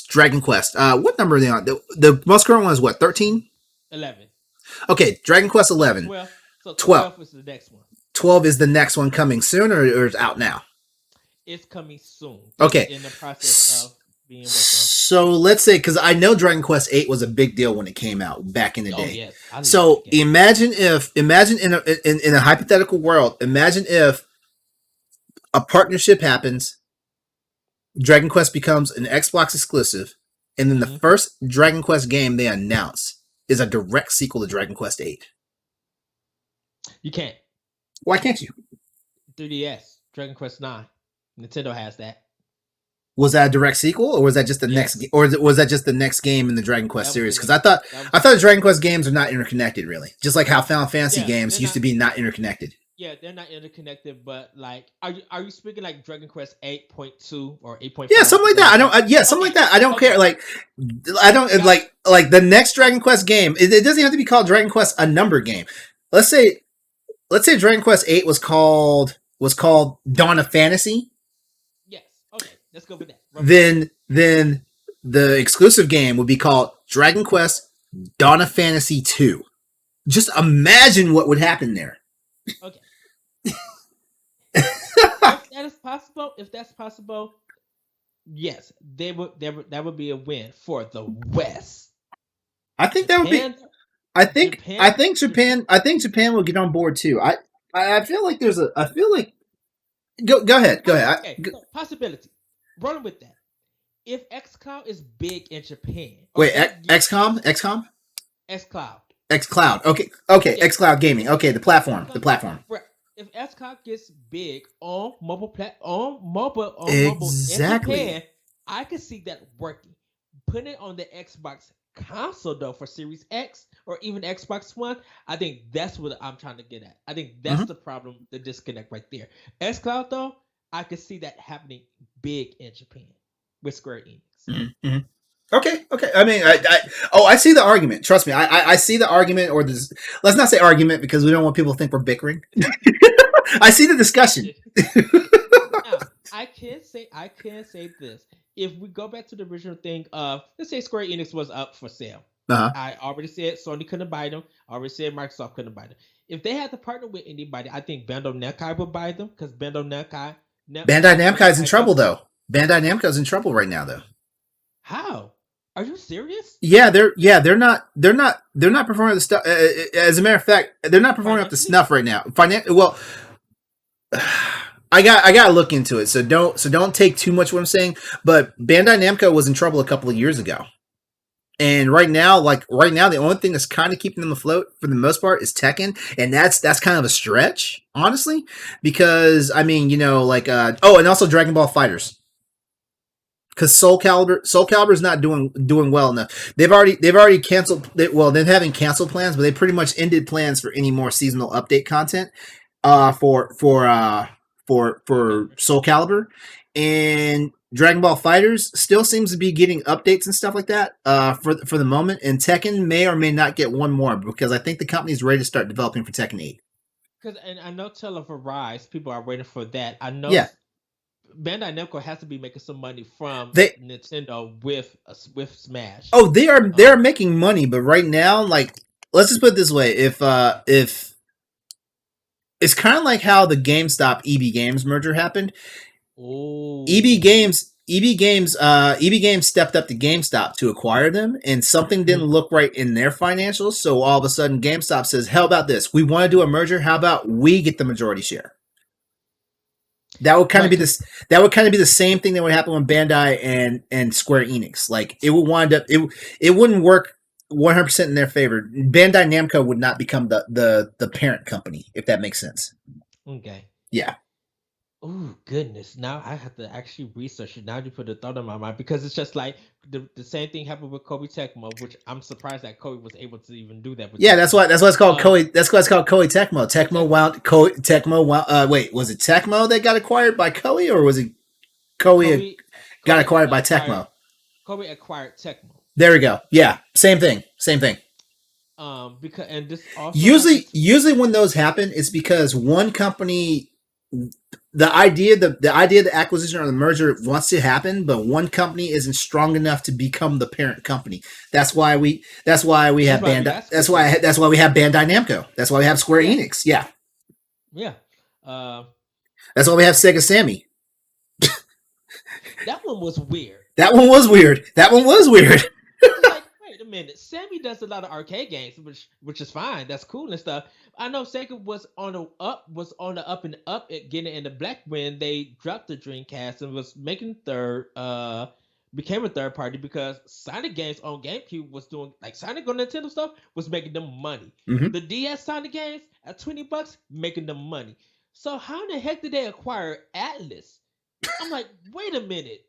Dragon Quest. What number are they on? The most current one is what, 13? 11. Okay, Dragon Quest 11. 12. So 12. 12 is the next one. 12 is the next one coming soon, or is out now? It's coming soon. Okay. In the process of being worked on. So let's say, because I know Dragon Quest 8 was a big deal when it came out back in the day. Yes. So imagine in a hypothetical world, imagine if a partnership happens, Dragon Quest becomes an Xbox exclusive, and then the first Dragon Quest game they announce is a direct sequel to Dragon Quest 8. You can't. Why can't you? 3DS, Dragon Quest 9. Nintendo has that. Was that a direct sequel, or was that just the next, or was that just the next game in the Dragon Quest series? Because I thought the Dragon Quest games are not interconnected, really. Just like how Final Fantasy games used to be not interconnected. Yeah, they're not interconnected, but like, are you speaking like Dragon Quest 8.2 or 8.5? Yeah, something like that. Something like that. I don't care. Like, I don't like the next Dragon Quest game. It doesn't have to be called Dragon Quest a number game. Let's say Dragon Quest 8 was called Dawn of Fantasy. Yes. Okay, let's go with that. Then the exclusive game would be called Dragon Quest Dawn of Fantasy 2. Just imagine what would happen there. Okay. If that's possible, yes, that would be a win for the West. I think that would be. I think Japan will get on board too. I feel like there's a. I feel like. Go ahead. Okay, so possibility. Rolling with that. If XCloud is big in Japan. Wait, XCOM? xCloud. Okay. xCloud Gaming. Okay, the platform. If XCloud gets big on mobile exactly. in Japan, I could see that working. Putting it on the Xbox console though for Series X or even Xbox One, I think that's what I'm trying to get at. I think that's the problem, the disconnect right there. XCloud though, I could see that happening big in Japan with Square Enix. Mm-hmm. Okay. I mean, I see the argument. Trust me, I see the argument. Or this, let's not say argument because we don't want people to think we're bickering. I see the discussion. Now, I can say this. If we go back to the original thing of, let's say Square Enix was up for sale. I already said Sony couldn't buy them. I already said Microsoft couldn't buy them. If they had to partner with anybody, I think Bandai Namco would buy them because Bandai Namco is in trouble though. Bandai Namco is in trouble right now though. How? Are you serious? Yeah, they're not performing the stuff. As a matter of fact, they're not performing up to snuff right now. Well, I got to look into it. So don't take too much what I'm saying. But Bandai Namco was in trouble a couple of years ago, and right now, the only thing that's kind of keeping them afloat for the most part is Tekken, and that's kind of a stretch, honestly, because I mean, and also Dragon Ball FighterZ. Because Soul Calibur is not doing well enough. They've already canceled. They haven't canceled plans, but they pretty much ended plans for any more seasonal update content for Soul Calibur, and Dragon Ball FighterZ still seems to be getting updates and stuff like that for the moment. And Tekken may or may not get one more because I think the company's ready to start developing for Tekken 8. And I know Tale of Arise, people are waiting for that. I know. Yeah. Bandai Namco has to be making some money from Nintendo with Smash. Oh, they are making money, but right now, like, let's just put it this way: if it's kind of like how the GameStop EB Games merger happened. Ooh. EB Games stepped up to GameStop to acquire them, and something didn't look right in their financials. So all of a sudden, GameStop says, "How about this? We want to do a merger. How about we get the majority share?" That would kind of be this. That would kind of be the same thing that would happen with Bandai and Square Enix. Like it would wind up. It wouldn't work 100% in their favor. Bandai Namco would not become the parent company, if that makes sense. Okay. Yeah. Oh goodness! Now I have to actually research it. Now you put a thought in my mind because it's just like the same thing happened with Koei Tecmo, which I'm surprised that Koei was able to even do that. That's why it's called Koei. That's why it's called Koei Tecmo. Wait, was it Tecmo that got acquired by Koei, or was it Koei got acquired by Tecmo? Koei acquired Tecmo. There we go. Yeah, same thing. Same thing. Because and this also Usually, happens. usually when those happen, it's because one company, the idea of the acquisition or the merger wants to happen, but one company isn't strong enough to become the parent company. That's why we That's have why we Bandai. got Square Enix. That's why we have Bandai Namco. That's why we have Square Yeah, Enix. Yeah, yeah. Uh, that's why we have Sega Sammy. that one was weird. That one was weird. That one was weird. I was like, wait a minute. Sammy does a lot of arcade games, which is fine. That's cool and stuff. I know Sega was on the up and up at getting in the black when they dropped the Dreamcast and was making third became a third party because Sonic games on GameCube was doing like Sonic on Nintendo stuff was making them money. Mm-hmm. The DS Sonic games at $20 making them money. So how in the heck did they acquire Atlas? I'm like, wait a minute.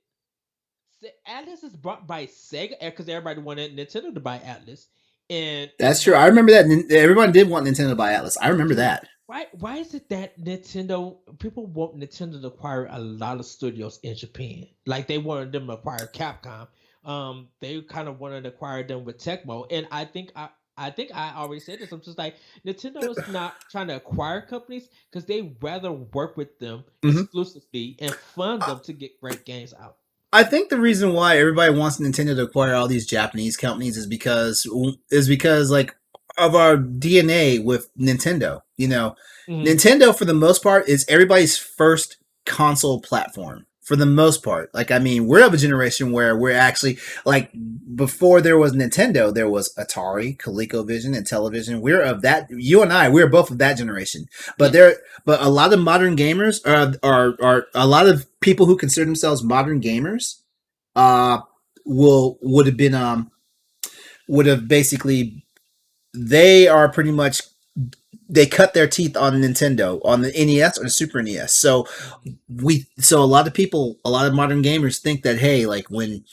Atlas is brought by Sega because everybody wanted Nintendo to buy Atlas, and That's true. why? I remember that. Everyone did want Nintendo to buy Atlas. I remember Yeah, that. why is it that Nintendo people want Nintendo to acquire a lot of studios in Japan? Like they wanted them to acquire Capcom. They kind of wanted to acquire them with Tecmo, and I think I already said this. I'm just like Nintendo is not trying to acquire companies because they rather work with them Mm-hmm. exclusively and fund them to get great games out. I think the reason why everybody wants Nintendo to acquire all these Japanese companies is because like of our DNA with Nintendo. Mhm. Nintendo for the most part is everybody's first console platform. For the most part, like I mean, we're of a generation where we're actually like before there was Nintendo, there was Atari, ColecoVision, and television. We're of that. You and I, we're both of that generation. But Yes. but a lot of modern gamers are a lot of people who consider themselves modern gamers uh would have been would have basically they are pretty much they cut their teeth on Nintendo on the NES or the Super NES. Mhm. So a lot of people, a lot of modern gamers think that hey, like when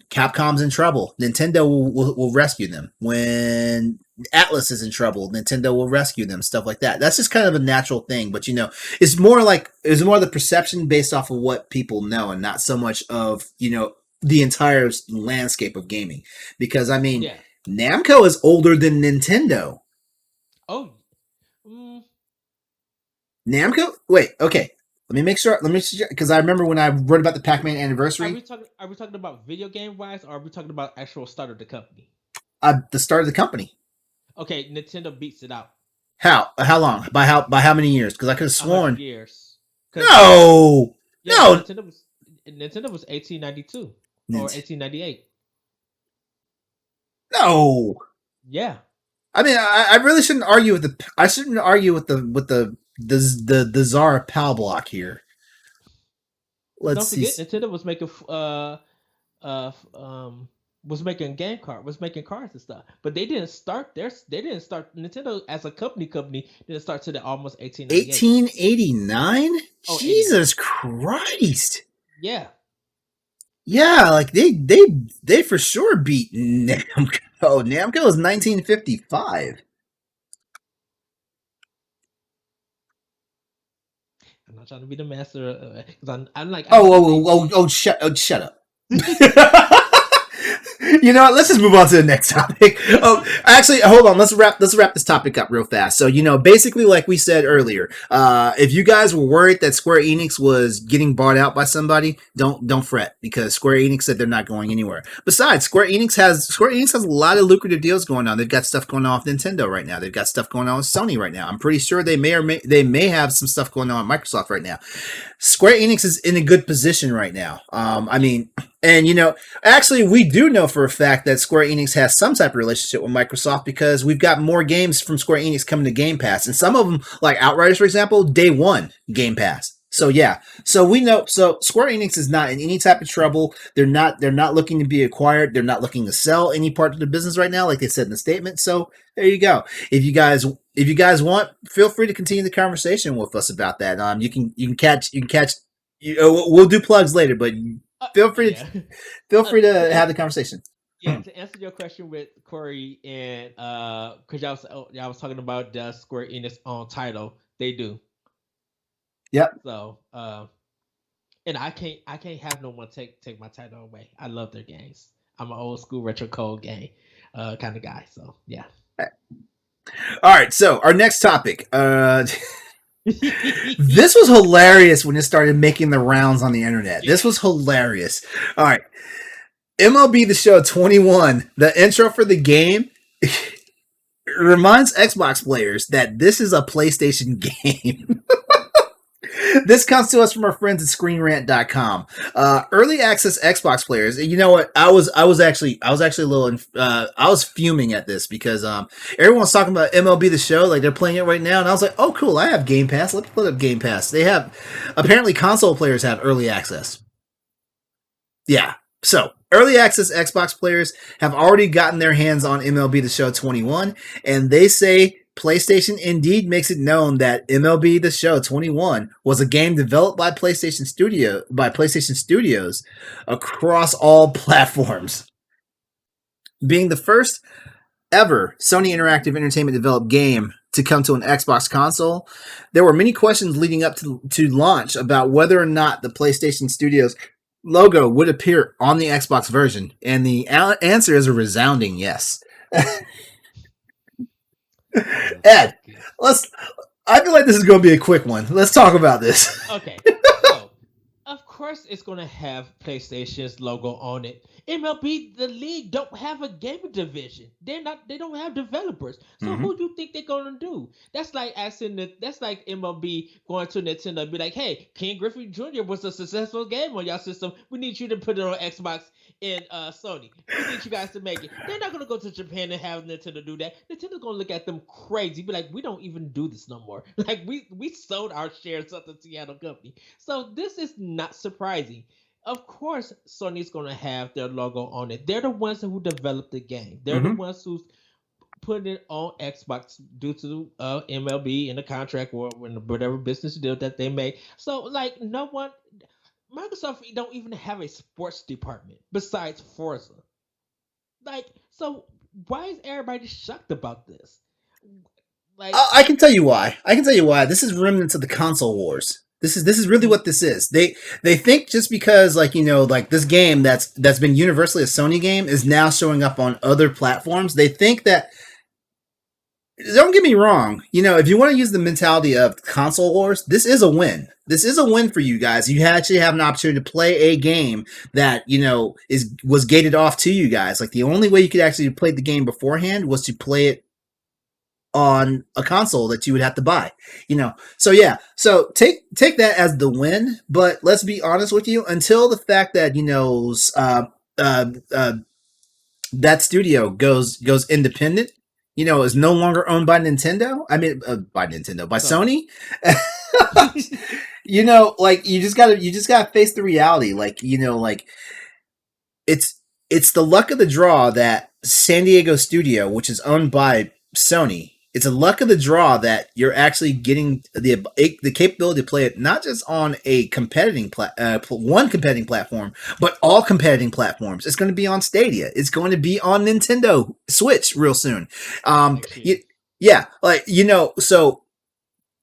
Capcom's in trouble, Nintendo will rescue them. When Atlas is in trouble, Nintendo will rescue them. Stuff like that. That's just kind of a natural thing. But it's more the perception based off of what people know, and not so much of the entire landscape of gaming. Because I mean, Yeah. Namco is older than Nintendo. Oh. Mm, Namco? Wait, okay. Let me make sure. Let me because I remember when I wrote about the Pac-Man are anniversary. we talking? Are we talking about video game wise, or are we talking about actual start of the company? The start of the company. Okay, Nintendo beats it out How? How long? By how many years? Because I could have 100 sworn. years. Because No, yeah, no, Nintendo was 1892 or Nint- 1898. no. Yeah. I mean, I really shouldn't argue with the. I shouldn't argue with the czar Pal block here. But Let's don't see. forget, Nintendo was making uh um was making cards and stuff. But they didn't start Nintendo as a company didn't start till the almost 1898. 1889. Oh, 89. Jesus Christ. Yeah. Yeah, like they for sure beat Namco. Namco is 1955. I'm not trying to be the master because I'm like I Oh, know oh, they oh, oh, shut up. You know what? Let's just move on to the next topic. Oh, actually, hold on. Let's wrap this topic up real fast. So, basically, like we said earlier, if you guys were worried that Square Enix was getting bought out by somebody, don't fret because Square Enix said they're not going anywhere. Besides, Square Enix has a lot of lucrative deals going on. They've got stuff going on with Nintendo right now. They've got stuff going on with Sony right now. I'm pretty sure they may have some stuff going on with Microsoft right now. Square Enix is in a good position right now. I yeah. mean, and actually, we do know for a fact that Square Enix has some type of relationship with Microsoft because we've got more games from Square Enix coming to Game Pass, and some of them, like Outriders, for example, day one Game Pass. So yeah, so we know. So Square Enix is not in any type of trouble. They're not looking to be acquired. They're not looking to sell any part of the business right now, like they said in the statement. So there you go. If you guys want, feel free to continue the conversation with us about that. You can catch. We'll do plugs later, but feel free to Yeah. feel uh, free to to have answer, the conversation. yeah, to answer your question with Corey and because y'all was talking about the Square Enix on title, they do. Yep. So and I can't have no one take my title away. I love their games. I'm an old school retro code game kind of guy. So yeah. All right, so our next topic. This was hilarious when it started making the rounds on the internet. This was Yes. hilarious. All right, MLB The Show 21. The intro for the game reminds Xbox players that this is a PlayStation game. This comes to us from our friends at ScreenRant.com. Early access Xbox players. You know what? I was actually a little. I was fuming at this because everyone's talking about MLB The Show, like they're playing it right now, and I was like, oh cool, I have Game Pass. Let's put up Game Pass. They have apparently console players have early access. Yeah. So, early access Xbox players have already gotten their hands on MLB The Show 21, and they say PlayStation indeed makes it known that MLB The Show 21 was a game developed by PlayStation Studios across all platforms, being the first ever Sony Interactive Entertainment developed game to come to an Xbox console. There were many questions leading up to launch about whether or not the PlayStation Studios logo would appear on the Xbox version, and the answer is a resounding yes. Oh my Ed, goodness. let's. I feel like this is going to be a quick one. Let's talk about this. Okay, so of course it's gonna have PlayStation's logo on it. MLB the league don't have a gaming division. They don't have developers. So Mm-hmm. who do you think they're gonna do? That's like MLB going to Nintendo and be like, hey, King Griffey Jr. was a successful game on y'all system. We need you to put it on Xbox and Sony. We need you guys to make it. They're not gonna go to Japan and have Nintendo do that. Nintendo's gonna look at them crazy, be like, we don't even do this no more. Like we sold our shares of the Seattle company. So this is not surprising. Of course, Sony's gonna have their logo on it. They're the ones who developed the game. They're the Mm-hmm. ones who's putting it on Xbox due to MLB in the contract or whatever business deal that they make. So like no one, Microsoft don't even have a sports department besides Forza. Like so, why is everybody shocked about this? Like I can tell you why. I can tell you why. This is remnants of the console wars. This is really what this is. They think just because like this game that's been universally a Sony game is now showing up on other platforms. They think that, don't get me wrong, if you want to use the mentality of console wars, this is a win. This is a win for you guys. You actually have an opportunity to play a game that was gated off to you guys. Like the only way you could actually play the game beforehand was to play it on a console that you would have to buy. So yeah, so take that as the win. But let's be honest with you, until the fact that uh, uh, that studio goes independent, is no longer owned by Nintendo. I mean, by Nintendo, by Sony. Sony. Like you just gotta face the reality. Like it's the luck of the draw that San Diego studio, which is owned by Sony, it's a luck of the draw that you're actually getting the capability to play it not just on a one competing platform, but all competing platforms. It's going to be on Stadia. It's going to be on Nintendo Switch real soon. Next year. Yeah, so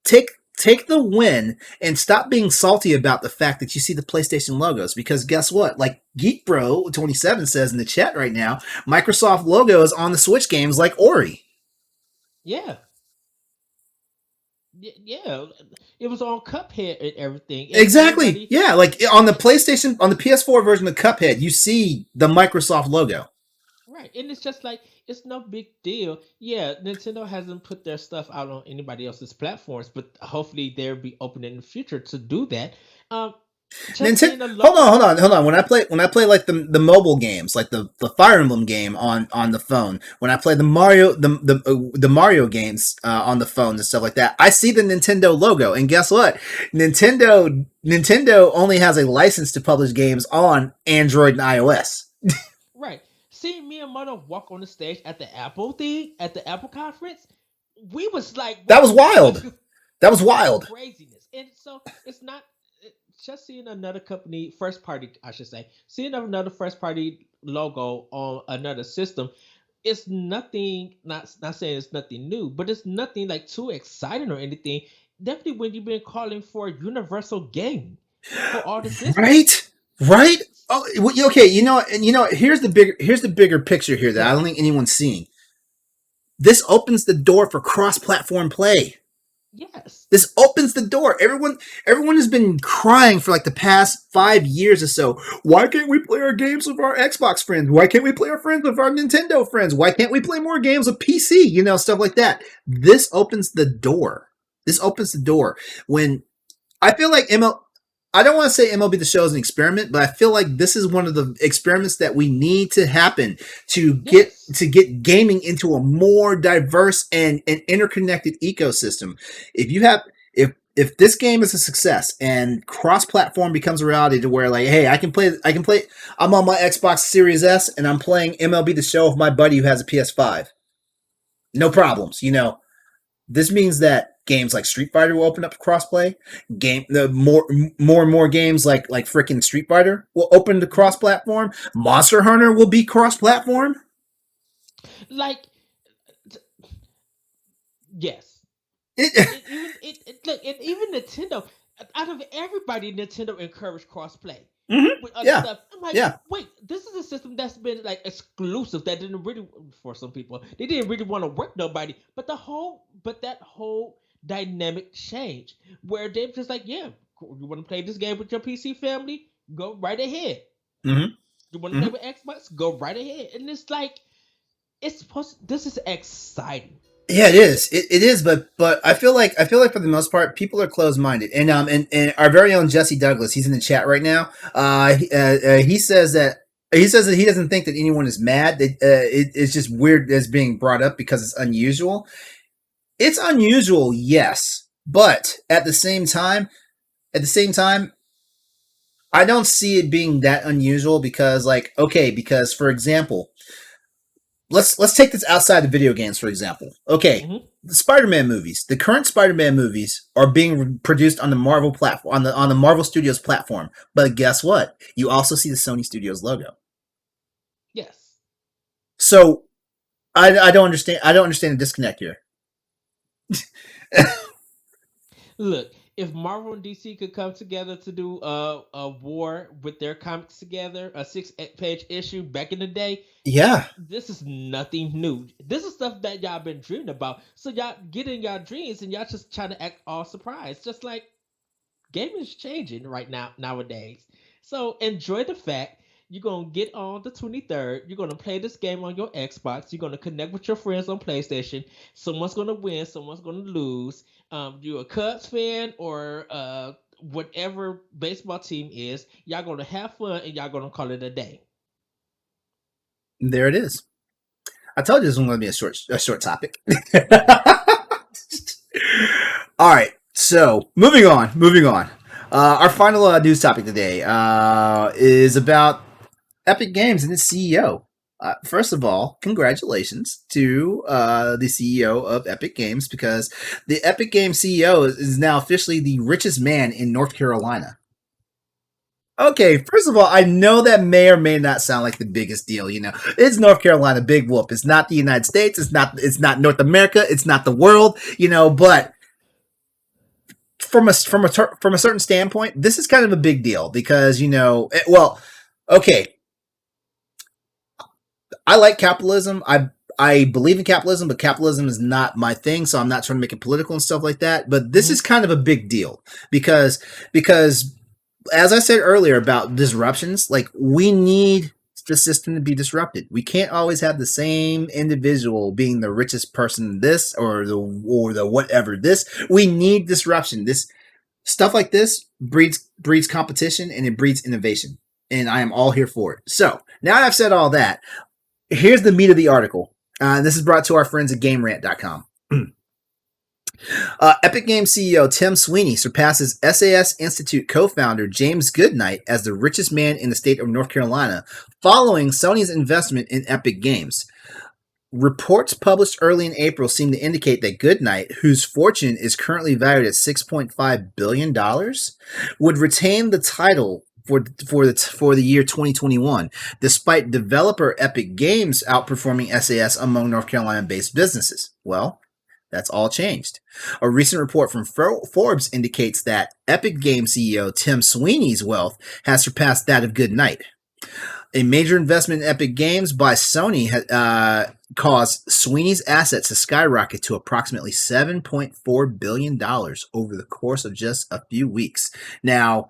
take the win and stop being salty about the fact that you see the PlayStation logos, because guess what? Like Geek Bro 27 says in the chat right now, Microsoft logo is on the Switch games like Ori. Yeah. Yeah, it was on Cuphead and everything, and Exactly. everybody Yeah, like on the PlayStation, on the PS4 version of Cuphead, you see the Microsoft logo. right, and it's just like it's no big deal. Yeah, Nintendo hasn't put their stuff out on anybody else's platforms, but hopefully they'll be open in the future to do that. Um, just Nintendo. seeing a Hold on, logo. hold on, hold on. When I play like the mobile games, like the Fire Emblem game on the phone, when I play the Mario games on the phone and stuff like that, I see the Nintendo logo, and guess what? Nintendo only has a license to publish games on Android and iOS. Right. Seeing Miyamoto walk on the stage at the Apple thing, at the Apple conference, we was like, That was whoa, wild. That was that's wild. craziness. And so it's not just seeing another company, first party, I should say, seeing another first party logo on another system. It's nothing, not saying it's nothing new, but it's nothing like too exciting or anything. Definitely when you've been calling for universal game for all the systems. Right? Right? Oh, okay. Here's the bigger picture here that I don't think anyone's seeing. This opens the door for cross-platform play. Yes. This opens the door. Everyone has been crying for like the past 5 years or so. Why can't we play our games with our Xbox friends? Why can't we play our friends with our Nintendo friends? Why can't we play more games with PC? Stuff like that. This opens the door. This opens the door. When I feel like I don't want to say MLB The Show is an experiment, but I feel like this is one of the experiments that we need to happen Yes. to get gaming into a more diverse and interconnected ecosystem. If you have if this game is a success and cross-platform becomes a reality to where like, hey, I can play I'm on my Xbox Series S and I'm playing MLB The Show with my buddy who has a PS5. No problems, This means that games like Street Fighter will open up crossplay. The more and more games like freaking Street Fighter will open to cross platform. Monster Hunter will be cross platform. Like, yes. It, Look, and even Nintendo, out of everybody, Nintendo encouraged crossplay mm-hmm. with other Yeah, stuff. I'm like, yeah. wait, this is a system that's been like exclusive that didn't really, for some people, they didn't really want to work nobody. But that whole dynamic changed where they're just like, yeah, you want to play this game with your PC family, go right ahead. Mm-hmm. You want to play Mm-hmm. with Xbox, go right ahead. And it's like, it's supposed. This is exciting. Yeah, it is. It is, but I feel like for the most part, people are closed minded, and our very own Jesse Douglas, he's in the chat right now. He says that he doesn't think that anyone is mad. That it's just weird as being brought up because it's unusual. It's unusual, yes, but at the same time, I don't see it being that unusual because, like, okay, because for example, let's take this outside of video games, for example. Okay, Mm-hmm. the Spider-Man movies, the current Spider-Man movies are being produced on the Marvel platform, on the Marvel Studios platform. But guess what? You also see the Sony Studios logo. Yes. So I don't understand. I don't understand the disconnect here. Look, if Marvel and DC could come together to do a war with their comics together, a six-page issue back in the day, Yeah. this is nothing new. This is stuff that y'all been dreaming about. So y'all get in y'all dreams and y'all just trying to act all surprised. Just like gaming is changing right now nowadays. So enjoy the fact you're gonna get on the 23rd. You're gonna play this game on your Xbox. You're gonna connect with your friends on PlayStation. Someone's gonna win. Someone's gonna lose. You're a Cubs fan or whatever baseball team is. Y'all gonna have fun and y'all gonna call it a day. There it is. I told you this was going to be a short topic. All right. So moving on. Our final news topic today is about Epic Games and its CEO. First of all, congratulations to the CEO of Epic Games because the Epic Games CEO is now officially the richest man in North Carolina. Okay, first of all, I know that may or may not sound like the biggest deal. It's North Carolina, big whoop. It's not the United States. It's not North America. It's not the world. But from a certain standpoint, this is kind of a big deal because okay, I like capitalism. I believe in capitalism, but capitalism is not my thing, so I'm not trying to make it political and stuff like that. But this Mm-hmm. is kind of a big deal because as I said earlier about disruptions, like we need the system to be disrupted. We can't always have the same individual being the richest person in this or the whatever this. We need disruption. This stuff like this breeds competition and it breeds innovation. And I am all here for it. So now that I've said all that, here's the meat of the article. This is brought to our friends at GameRant.com. Epic Games CEO Tim Sweeney surpasses SAS Institute co-founder James Goodnight as the richest man in the state of North Carolina, following Sony's investment in Epic Games. Reports published early in April seem to indicate that Goodnight, whose fortune is currently valued at $6.5 billion, would retain the title for the year 2021, despite developer Epic Games outperforming SAS among North Carolina-based businesses. Well, that's all changed. A recent report from Forbes indicates that Epic Games CEO Tim Sweeney's wealth has surpassed that of Goodnight. A major investment in Epic Games by Sony caused Sweeney's assets to skyrocket to approximately $7.4 billion over the course of just a few weeks. Now,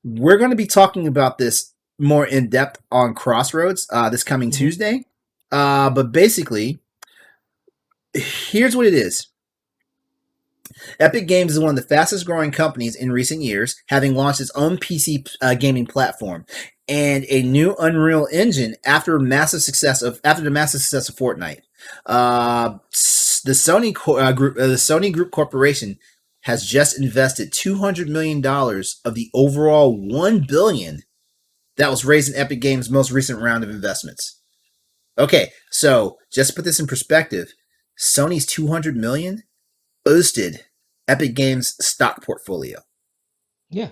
we're going to be talking about this more in depth on Crossroads this coming Mm-hmm. Tuesday. But basically, here's what it is. Epic Games is one of the fastest growing companies in recent years, having launched its own PC gaming platform and a new Unreal Engine after the massive success of Fortnite. The Sony Group Corporation has just invested $200 million of the overall $1 billion that was raised in Epic Games' most recent round of investments. Okay, so just to put this in perspective, Sony's $200 million boosted Epic Games' stock portfolio. Yeah,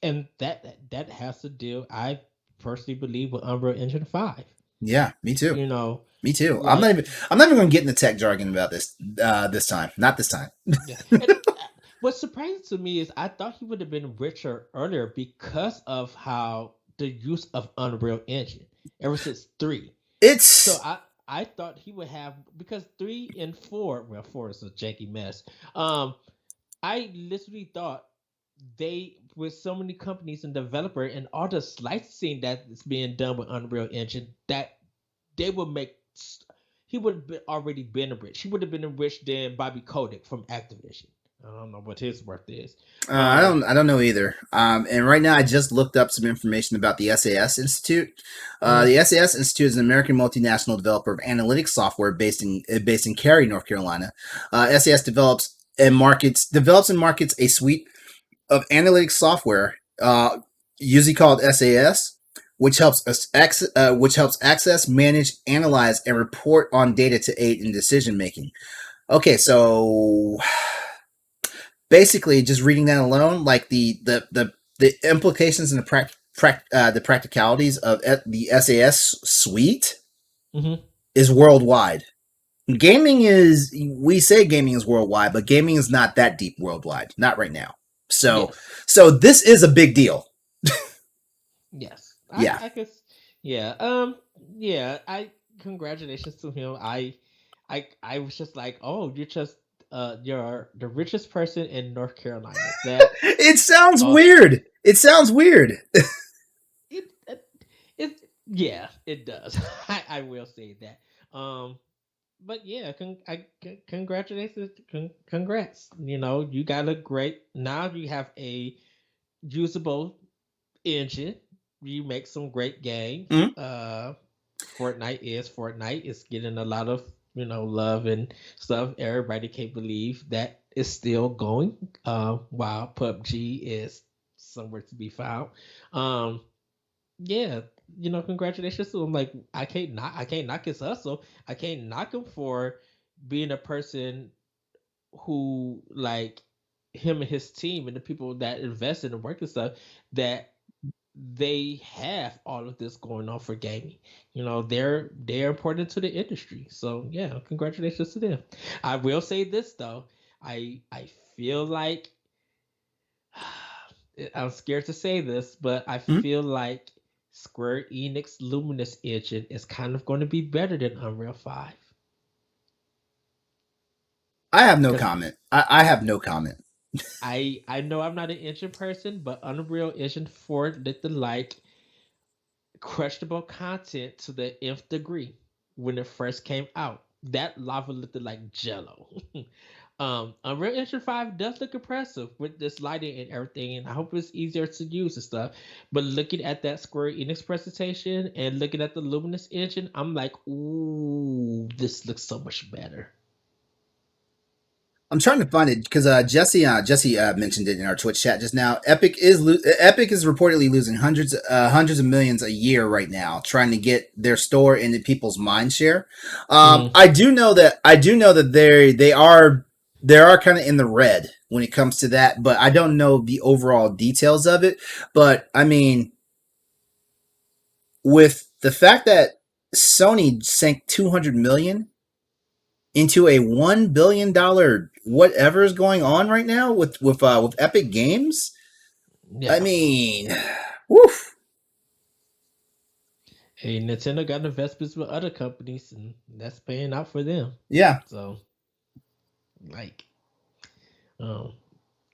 and that has to deal. I personally believe with Unreal Engine 5. Yeah, me too. You know, Me too. like I'm not even going to get into tech jargon about this this time. Not this time. yeah. And what's surprising to me is I thought he would have been richer earlier because of how the use of Unreal Engine ever since 3. So It's I thought he would have, because 3 and 4, well, 4 is a janky mess. Um, I literally thought they, with so many companies and developer and all the licensing that is being done with Unreal Engine, that they would make. He would have already been rich. He would have been rich than Bobby Kotick from Activision. I don't know what his worth is. Um, I don't know either. And right now I just looked up some information about the SAS Institute. mhm. The SAS Institute is an American multinational developer of analytics software based in Cary, North Carolina. SAS develops and markets a suite of analytics software, usually called SAS, which helps access, manage, analyze, and report on data to aid in decision making. Okay, so basically, just reading that alone, like the implications and the practicalities of the SAS suite Mhm. is worldwide. Gaming is we say gaming is worldwide, but gaming is not that deep worldwide. Not right now. So Yes. so this is a big deal. Yes. Yeah. I could. Yeah. Yeah. I Congratulations to him. I was just like, oh, you're the richest person in North Carolina. That It sounds uh weird. It sounds weird. it yeah, it does. I will say that. But yeah, congratulations, congrats. You know, you got a great. Now you have a usable engine. You make some great games. Mm. Fortnite is getting a lot of love and stuff. Everybody can't believe that it's still going. While PUBG is somewhere to be found. Um, yeah, congratulations to him. Like I can't knock his hustle. I can't knock him for being a person who, like, him and his team and the people that invest in the work and stuff, that they have all of this going on for gaming. They're important to the industry. So yeah, congratulations to them. I will say this though. I feel like I'm scared to say this, but I Mm. feel like Square Enix Luminous engine is kind of going to be better than Unreal 5. I have no Because comment. I have no comment. I know I'm not an engine person, but Unreal Engine 4 looked like questionable content to the nth degree when it first came out. That lava looked like jello. Unreal Engine 5 does look impressive with this lighting and everything, and I hope it's easier to use and stuff. But looking at that Square Enix presentation and looking at the Luminous engine, I'm like, ooh, this looks so much better. I'm trying to find it because Jesse mentioned it in our Twitch chat just now. Epic is reportedly losing hundreds of millions a year right now, trying to get their store into people's mind share. Mm-hmm. I do know that they are kind of in the red when it comes to that, but I don't know the overall details of it. But I mean, with the fact that Sony sank 200 million into a $1 billion whatever is going on right now with Epic Games. I Yeah. mean, woof. Hey, Nintendo got investments with other companies, and that's paying out for them. Yeah, So, like, um,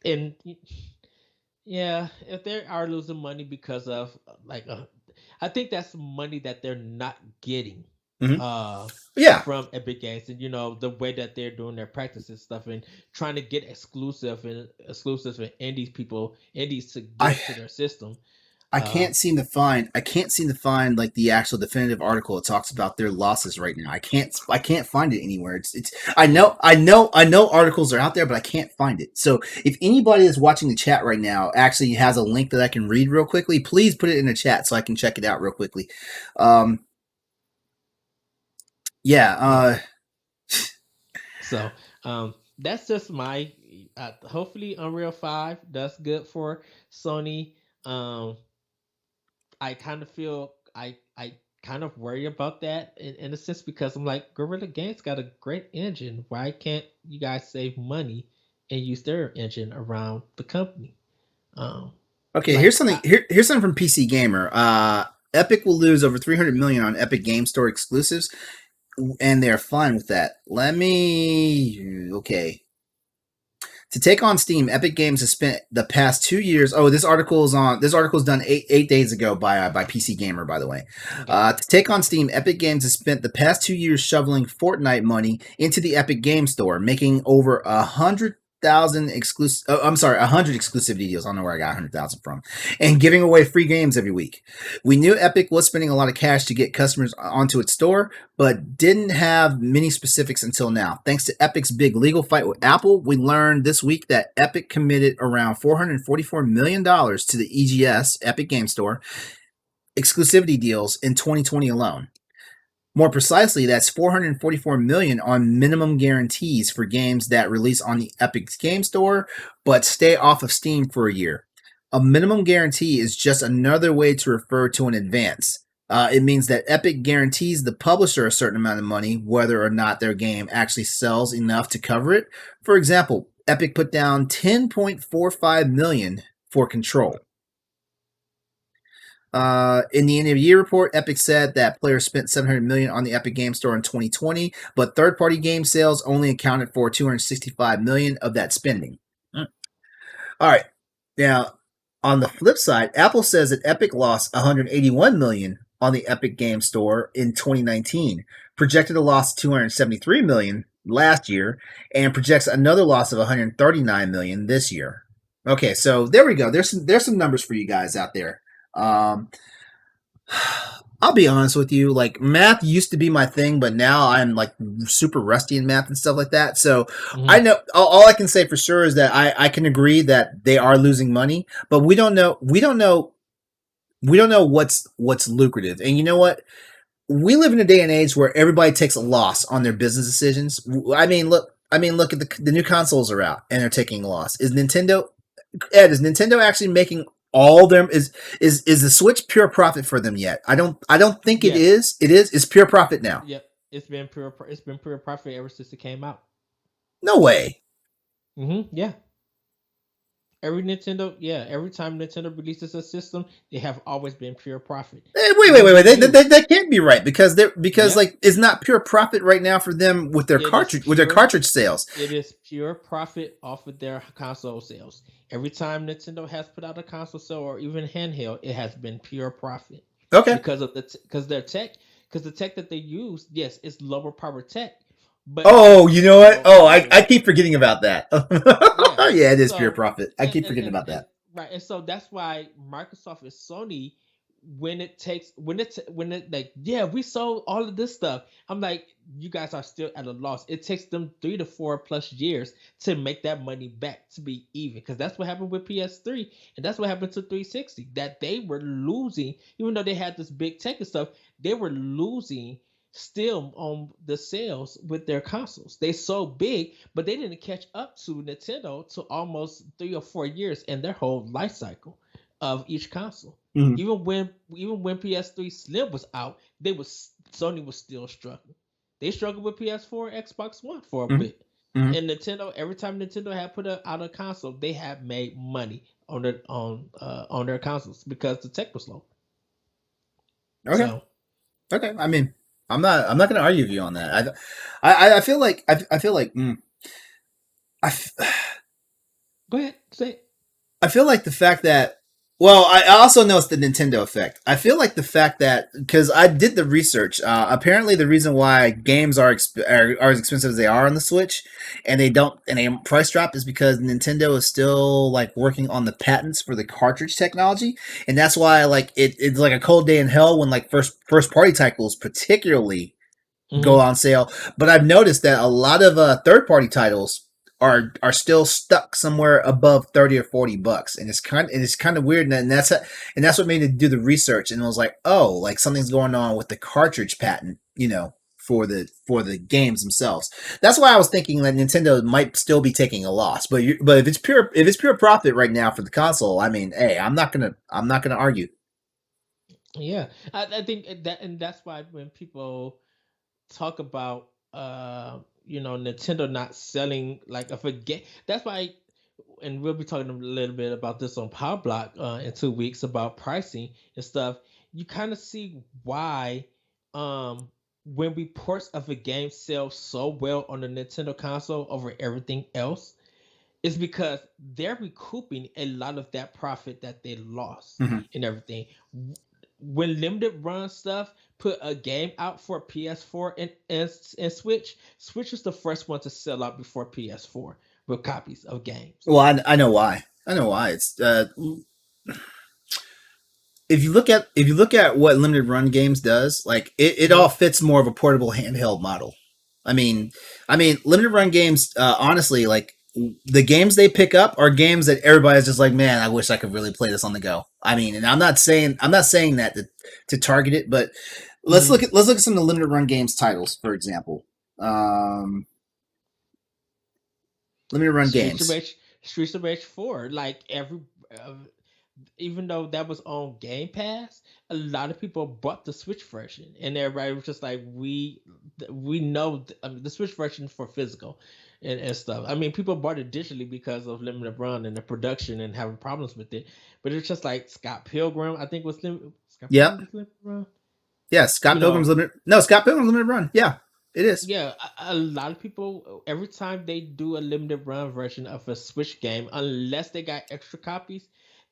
and yeah, if they are losing money because of I think that's money that they're not getting hmm uh yeah. from Epic Games, and the way that they're doing their practice and stuff, and trying to get exclusives and indies to get I into their system. I Uh, can't seem to find like the actual definitive article that talks about their losses right now. I can't find it anywhere. It's yeah, I know articles are out there, but I can't find it. So if anybody that's watching the chat right now actually has a link that I can read real quickly, please put it in the chat so I can check it out real quickly. Um, yeah, yeah. So that's just my. Hopefully, Unreal 5 does good for Sony. Um, I kind of feel I kind of worry about that in a sense, because I'm like, Guerrilla Games got a great engine. Why can't you guys save money and use their engine around the company? Um, okay, like here's something from PC Gamer. Epic will lose over 300 million on Epic Game Store exclusives, and they're fine with that. Let me. Okay. To take on Steam, Epic Games has spent the past 2 years. Oh, this article is on. This article is done 8 days ago by PC Gamer, by the way. okay, To take on Steam, Epic Games has spent the past 2 years shoveling Fortnite money into the Epic Game Store, making over 100,000 exclusive. Oh, I'm sorry, 100 exclusivity deals. I don't know where I got 100,000 from, and giving away free games every week. We knew Epic was spending a lot of cash to get customers onto its store, but didn't have many specifics until now. Thanks to Epic's big legal fight with Apple, we learned this week that Epic committed around $444 million to the EGS, Epic Game Store, exclusivity deals in 2020 alone. More precisely, that's 444 million on minimum guarantees for games that release on the Epic Game Store but stay off of Steam for a year. A minimum guarantee is just another way to refer to an advance. It means that Epic guarantees the publisher a certain amount of money, whether or not their game actually sells enough to cover it. For example, Epic put down 10.45 million for Control. In the end of the year report, Epic said that players spent 700 million on the Epic Game Store in 2020, but third-party game sales only accounted for 265 million of that spending. Mm. All right. Now, on the flip side, Apple says that Epic lost 181 million on the Epic Game Store in 2019, projected a loss of 273 million last year, and projects another loss of 139 million this year. Okay, so there we go. There's some numbers for you guys out there. Um, I'll be honest with you. Like math used to be my thing, but now I'm like super rusty in math and stuff like that. So I hmm know all I can say for sure is that I can agree that they are losing money, but we don't know what's lucrative. And you know what? We live in a day and age where everybody takes a loss on their business decisions. I mean, look at the new consoles are out and they're taking a loss. Is Nintendo actually making all their is the Switch pure profit for them yet? I don't think it yes, is. It's pure profit now. yep. It's been pure profit ever since it came out. No way. Yeah. Every time Nintendo releases a system, they have always been pure profit. Even Wait. Wii U, That can't be right because yep, like it's not pure profit right now for them it is with their pure. cartridge sales. It is pure profit off of their console sales. Every time Nintendo has put out a console sale or even handheld, it has been pure profit Okay. because of because their tech, because the tech that they use, yes, it's lower power tech, but Oh, it's you know what? still Oh, I power. keep forgetting about that. Yeah. Yeah, it is pure So profit. I keep forgetting about and that. right, and so that's why Microsoft and Sony, when it like, yeah, we sold all of this stuff. I'm like, you guys are still at a loss. It takes them 3 to 4 plus years to make that money back to be even, because that's what happened with PS3, and that's what happened to 360. That they were losing, even though they had this big tech and stuff, they were losing still on the sales with their consoles. They so big, but they didn't catch up to Nintendo to almost 3 or 4 years in their whole life cycle of each console. Mhm. Even when PS3 Slim was out, Sony was still struggling. They struggled with PS4 and Xbox One for a Mhm. bit. Mhm. And Nintendo, every time Nintendo had out a console, they had made money on their consoles because the tech was low. Okay. So Okay, I mean, I'm not going to argue with you on that. I feel like I feel like I, f- Go ahead, say it. I feel like the fact that, well, I also know it's the Nintendo effect. I feel like the fact that, because I did the research, apparently the reason why games are as expensive as they are on the Switch, and they price drop, is because Nintendo is still like working on the patents for the cartridge technology, and that's why like it's like a cold day in hell when like first party titles particularly go Mm-hmm. on sale. But I've noticed that a lot of third party titles are still stuck somewhere above 30 or $40, and it's kind of weird. And that's what made me do the research. And it was like, oh, like something's going on with the cartridge patent, for the games themselves. That's why I was thinking that Nintendo might still be taking a loss. But if it's pure profit right now for the console, I mean, hey, I'm not gonna argue. Yeah, I think that, and that's why when people talk about Nintendo not selling like a game, that's why, and we'll be talking a little bit about this on Power Block in 2 weeks about pricing and stuff. You kind of see why um when reports of a game sell so well on the Nintendo console over everything else, is because they're recouping a lot of that profit that they lost Mm-hmm. and everything. When limited run stuff put a game out for PS4 and Switch is the first one to sell out before PS4 with copies of games. Well, I know why. I know why. It's if you look at what limited run games does, like it Hmm. all fits more of a portable handheld model. I mean, limited run games, honestly, like the games they pick up are games that everybody's just like, man, I wish I could really play this on the go. I mean, and I'm not saying that to target it, but Hmm. let's look at some of the limited run games titles, for example. Um, limited run Streets of games. Rage, Streets of Rage 4, like uh, even though that was on Game Pass, a lot of people bought the Switch version, and everybody was just like, "We know I mean, the Switch version for physical and stuff." I mean, people bought it digitally because of limited run and the production and having problems with it. But it's just like Scott Pilgrim, I think Scott Yep. Pilgrim was limited run. Yeah, You know, Scott Pilgrim's limited run. Yeah, it is. yeah, a lot of people every time they do a limited run version of a Switch game, unless they got extra copies,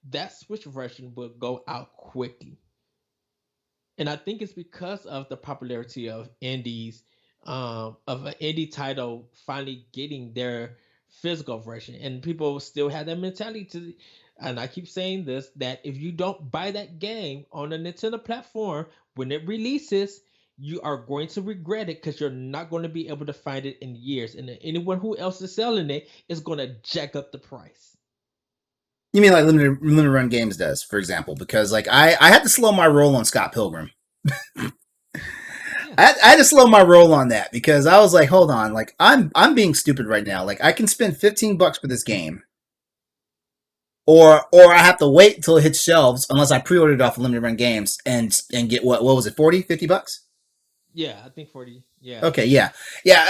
that Switch version will go out quickly. And I think it's because of the popularity of indies, of an indie title finally getting their physical version, and people still have that mentality to. And I keep saying this, that if you don't buy that game on a Nintendo platform when it releases, you are going to regret it because you're not going to be able to find it in years, and anyone who else is selling it is going to jack up the price. You mean like limited run games does, for example? Because like I had to slow my roll on Scott Pilgrim. Yeah. I had to slow my roll on that because I was like, hold on, like I'm being stupid right now. Like I can spend $15 for this game, or I have to wait until it hits shelves unless I pre-ordered it off of limited run games and get what was it, 40, $50? Yeah, I think 40. Yeah. Okay, yeah, yeah.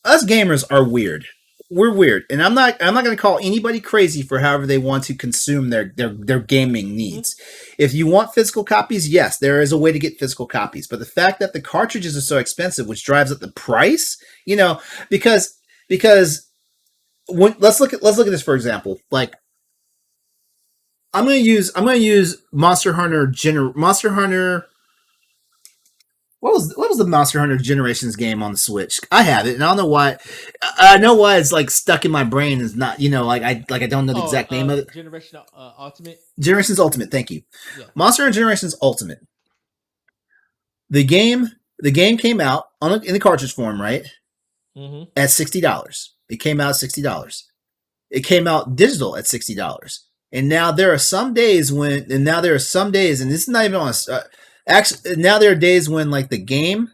Us gamers are weird. We're weird, and I'm not going to call anybody crazy for however they want to consume their gaming Hmm. needs. If you want physical copies, yes, there is a way to get physical copies, but the fact that the cartridges are so expensive, which drives up the price, because because let's look at this for example. Like I'm going to use Monster Hunter. What was the Monster Hunter Generations game on the Switch? I have it, and I don't know why. I know why it's like stuck in my brain. Is not like I don't know the Oh, exact name of it. Generation Ultimate. Generations Ultimate. Thank you. Yeah. Monster Hunter Generations Ultimate. The game came out in the cartridge form, right? Hmm. At $60. It came out at $60. It came out digital at $60. And now there are some days and this is not even on. Actually, now there are days when like the game.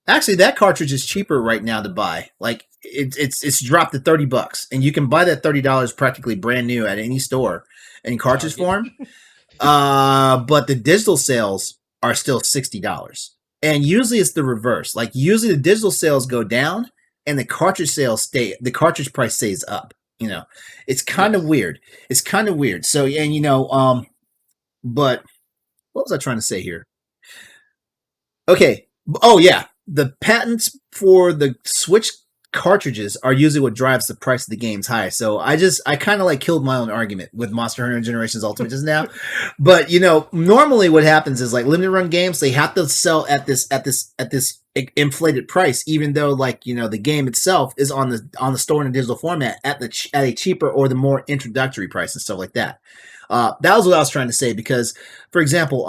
Actually, that cartridge is cheaper right now to buy. Like it's dropped to $30, and you can buy that $30 practically brand new at any store in cartridge Target. form. But the digital sales are still $60, and usually it's the reverse. Like usually the digital sales go down, and the cartridge price stays up. It's kind of Yes. weird. It's kind of weird. So, and but What was I trying to say here? Okay. Oh yeah, the patents for the Switch cartridges are usually what drives the price of the games high. So I kind of like killed my own argument with Monster Hunter Generations Ultimate just now. But normally what happens is like limited run games they have to sell at this inflated price, even though like the game itself is on the store in a digital format at a cheaper or the more introductory price and stuff like that. That was what I was trying to say because, for example,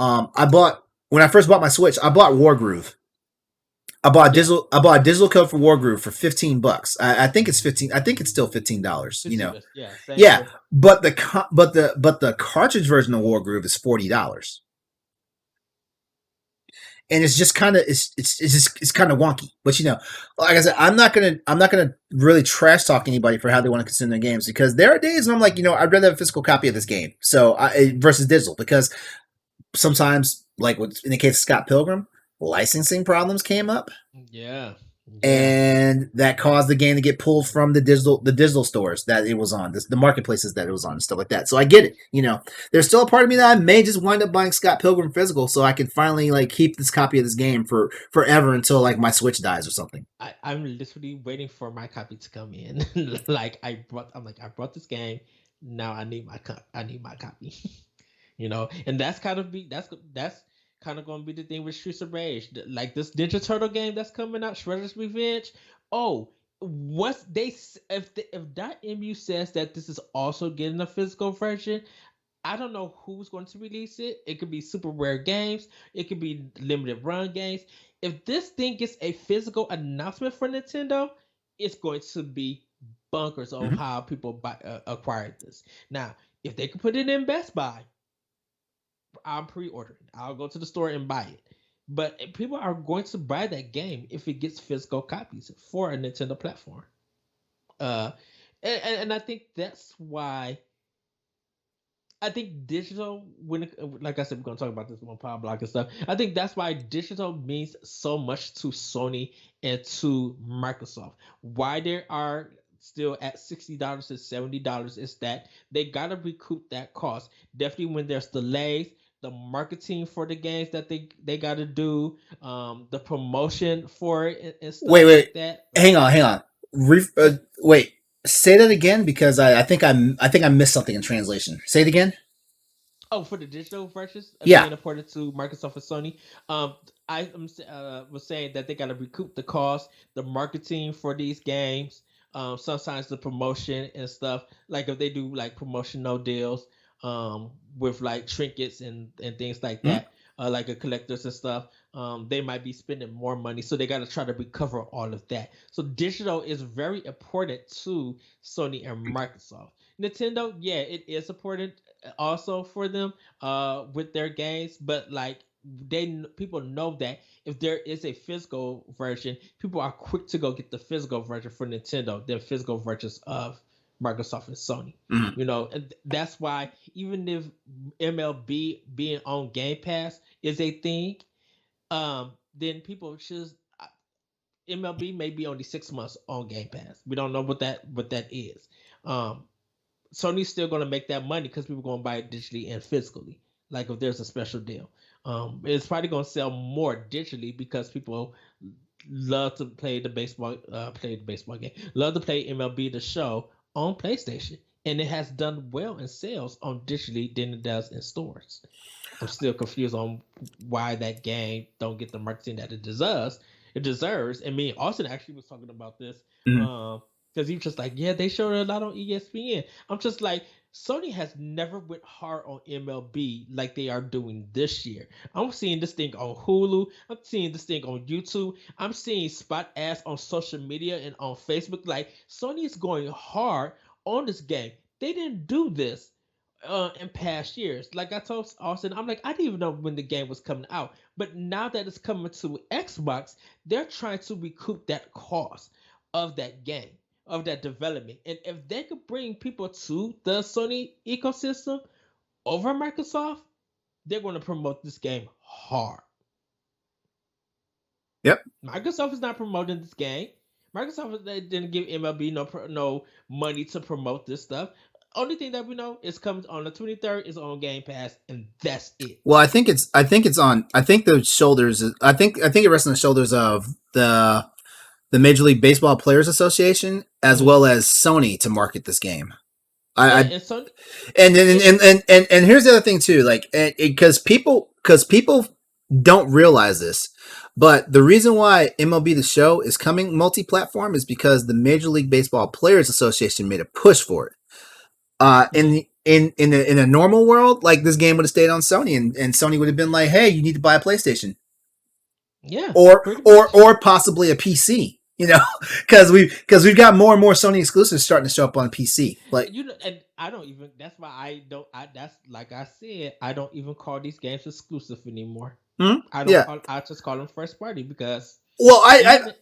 when I first bought my Switch, I bought Wargroove. Yeah, I bought a digital code for Wargroove for $15. I think it's 15. I think it's still $15. 15. Yeah, same Yeah, here. but the cartridge version of Wargroove is $40, and it's just kind of it's kind of wonky. But like I said, I'm not gonna really trash talk anybody for how they want to consume their games because there are days when I'm like I'd rather have a physical copy of this game versus digital because sometimes like in the case of Scott Pilgrim, licensing problems came up Yeah, yeah. and that caused the game to get pulled from the digital stores that it was on, the marketplaces that it was on, and stuff like that. So I get it. There's still a part of me that I may just wind up buying Scott Pilgrim physical, so I can finally like keep this copy of this game for forever until like my Switch dies or something. I'm literally waiting for my copy to come in. I brought this game. Now I need my copy. And that's kind of going to be the thing with Streets of Rage. Like this Ninja Turtle game that's coming out, Shredder's Revenge. Oh, what's they if that MU says that this is also getting a physical version, I don't know who's going to release it. It could be super rare games. It could be limited run games. If this thing gets a physical announcement for Nintendo, it's going to be bunkers on Mm-hmm. how people acquired this. Now, if they could put it in Best Buy, I'm pre-ordering. I'll go to the store and buy it. But people are going to buy that game if it gets physical copies for a Nintendo platform. Uh, and I think that's why I think digital, like I said, we're gonna talk about this on Power Block and stuff. I think that's why digital means so much to Sony and to Microsoft. Why they are still at $60 to $70 is that they gotta recoup that cost. Definitely when there's delays, the marketing for the games that they gotta do, the promotion for it and Wait, stuff wait, like that. hang on. Wait, say that again because I think I missed something in translation. Say it again. Oh, for the digital versions Yeah. being imported to Microsoft and Sony, um, was saying that they got to recoup the cost, the marketing for these games, sometimes the promotion and stuff. Like if they do like promotional deals, with like trinkets and things like Mhm. that, like a collectors and stuff, they might be spending more money, so they got to try to recover all of that. So digital is very important to Sony and Microsoft. Nintendo, yeah, it is important also for them with their games, but like people know that if there is a physical version, people are quick to go get the physical version for Nintendo than physical versions of Microsoft and Sony. Mhm. And that's why even if MLB being on Game Pass is a thing, then people should MLB may be only 6 months on Game Pass. We don't know what that is. Um, Sony's still going to make that money because people are going to buy it digitally and physically. Like if there's a special deal, it's probably going to sell more digitally because people love to play the baseball game, love to play MLB The Show on PlayStation, and it has done well in sales on digitally than it does in stores. I'm still confused on why that game don't get the marketing that it deserves. It deserves. And me and Austin actually was talking about this. Mhm. Because he was just like, yeah, they showed it a lot on ESPN. I'm just like, Sony has never went hard on MLB like they are doing this year. I'm seeing this thing on Hulu. I'm seeing this thing on YouTube. I'm seeing spot ads on social media and on Facebook. Like Sony is going hard on this game. They didn't do this in past years. Like I told Austin, I'm like, I didn't even know when the game was coming out. But now that it's coming to Xbox, they're trying to recoup that cost of that game, of that development. And if they could bring people to the Sony ecosystem over Microsoft, they're going to promote this game hard. Yep. Microsoft is not promoting this game. Microsoft didn't give MLB no money to promote this stuff. Only thing that we know is comes on the 23rd is on Game Pass, and that's it. Well, I think it's on. I think the shoulders. I think it rests on the shoulders of the Major League Baseball Players Association as Hmm. well as Sony to market this game. Yeah, I and so and and it. and and, and here's the other thing too, like because people don't realize this, but the reason why MLB The Show is coming multi-platform is because the Major League Baseball Players Association made a push for it. Mhm. In a normal world, like this game would have stayed on Sony, and Sony would have been like, "Hey, you need to buy a PlayStation Yeah, or pretty or much. or possibly a PC." You know, because we've got more and more Sony exclusives starting to show up on PC. Like, You know, and I don't even. That's why I don't. That's like I said. I don't even call these games exclusive anymore. hmm? I don't Yeah. call. I just call them first party because Well, even.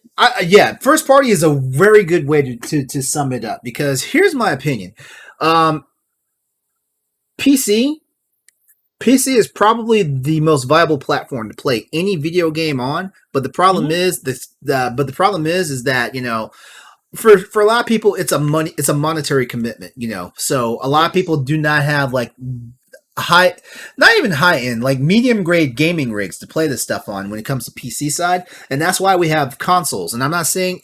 yeah, first party is a very good way to sum it up because here's my opinion. Um, PC PC is probably the most viable platform to play any video game on, but the problem Mhm. is the problem is that, for a lot of people it's a monetary commitment, so a lot of people Yes. do not have like high, not even high end, like medium grade gaming rigs to play this stuff on when it comes to PC side, and that's why we have consoles. And I'm not saying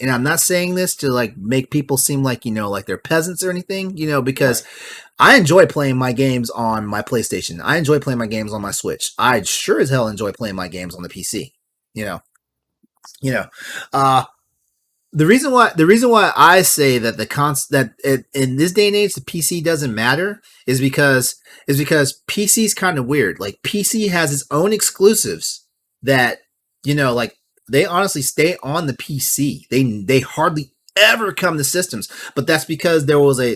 this to like make people seem like, like they're peasants or anything, because Right. I enjoy playing my games on my PlayStation. I enjoy playing my games on my Switch. I sure as hell enjoy playing my games on the PC. You know, you know. Uh, the reason why I say that in this day and age the PC doesn't matter is because PC's kind of weird. Like PC has its own exclusives that, like they honestly stay on the PC. They hardly ever come to systems, but that's because there was a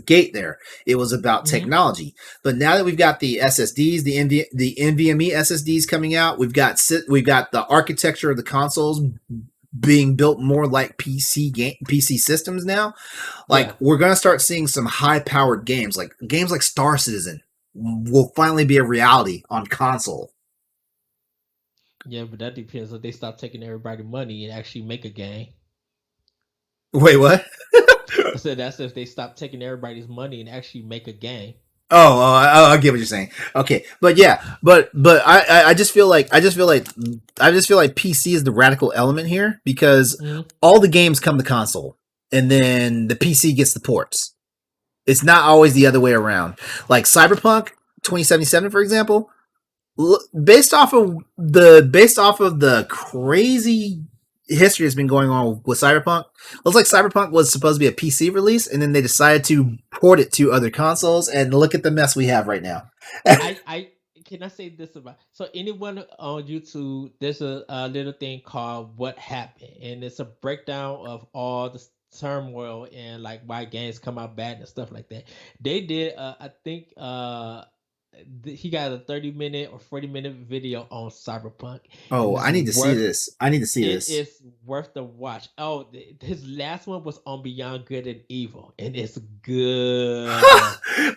gate there. It was about Mhm. technology. But now that we've got the SSDs, the NVMe SSDs coming out, we've got the architecture of the consoles being built more like PC systems now. Like Yeah. we're gonna start seeing some high powered games like Star Citizen will finally be a reality on console. Yeah, but that depends if they stop taking everybody money and actually make a game. Wait, what? I said that's if they stop taking everybody's money and actually make a game. I get what you're saying. Okay, but yeah, but I just feel like PC is the radical element here because Mhm. all the games come to console, and then the PC gets the ports. It's not always the other way around. Like Cyberpunk 2077, for example, based off of the crazy history that's been going on with Cyberpunk. Looks like Cyberpunk was supposed to be a PC release, and then they decided to port it to other consoles. And look at the mess we have right now. I can I say this about so anyone on YouTube, there's a little thing called What Happened, and it's a breakdown of all the turmoil and like why games come out bad and stuff like that. They did I think he got a 30-minute or 40-minute video on Cyberpunk, and Oh, I need to see this. I need to see it this. is worth the watch. Oh, his last one was on Beyond Good and Evil, and it's good.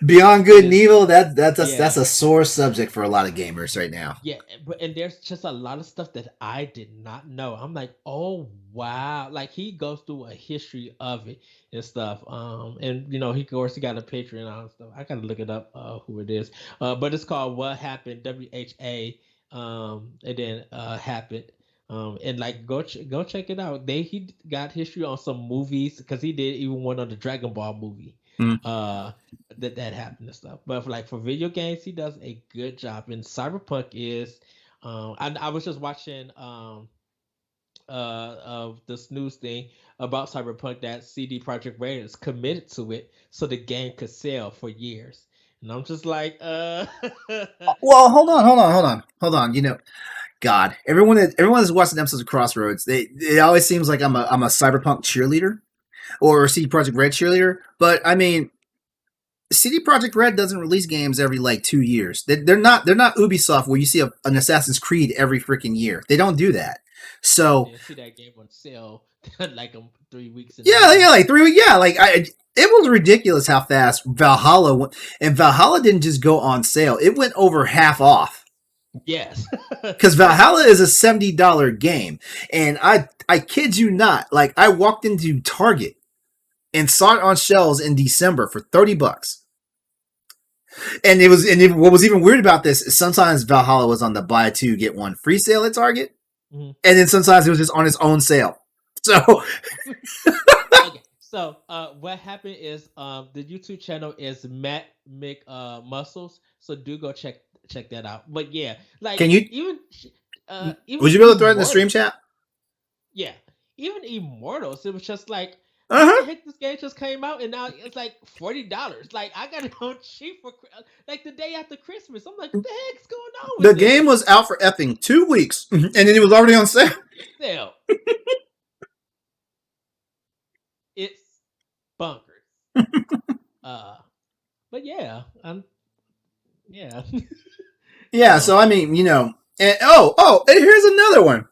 Beyond It Good and is, Evil, that's yeah. a sore subject for a lot of gamers right now. Yeah, but and there's just a lot of stuff that I did not know. I'm like, oh wow! Like he goes through a history of it and stuff. And he of course he got a Patreon and stuff. I gotta look it up, who it is. But it's called What Happened, WHA. And then happened. And like go check it out. He got history on some movies because he did even one on the Dragon Ball movie. Mm. Uh, that happened and stuff. But for video games, he does a good job. And Cyberpunk is, and I was just watching of this news thing about Cyberpunk that CD Projekt Red is committed to it, so the game could sell for years. And I'm just like, Well, hold on. God, everyone that's watching episodes of Crossroads, it always seems like I'm a cyberpunk cheerleader or a CD Project Red cheerleader. But I mean, CD Project Red doesn't release games every like 2 years. They're not Ubisoft where you see an Assassin's Creed every freaking year. They don't do that. I So didn't see that game on sale like 3 weeks in yeah, advance. like 3 weeks. Yeah, like it was ridiculous how fast Valhalla went, and Valhalla didn't just go on sale; it went over half off. Yes. Because Valhalla is a $70 game, and I kid you not, like I walked into Target and saw it on shelves in December for $30. What was even weird about this is sometimes Valhalla was on the buy two get one free sale at Target, Mm-hmm. and then sometimes it was just on its own sale. So Oh. Okay. So what happened is the YouTube channel is Matt Muscles. So do go check that out. But yeah, like can you? even Would you be able to throw it in the stream Immortals. chat? Yeah. Even Immortals, it was just like, Uh what the huh. heck? This game just came out and now it's like $40. Like I got it on cheap for like the day after Christmas. I'm like, what the heck's going on The with game this? was out for effing 2 weeks, and then it was already on sale. Sale. It's bunkers. Uh but yeah, yeah. Yeah. So So I mean, and and here's another one.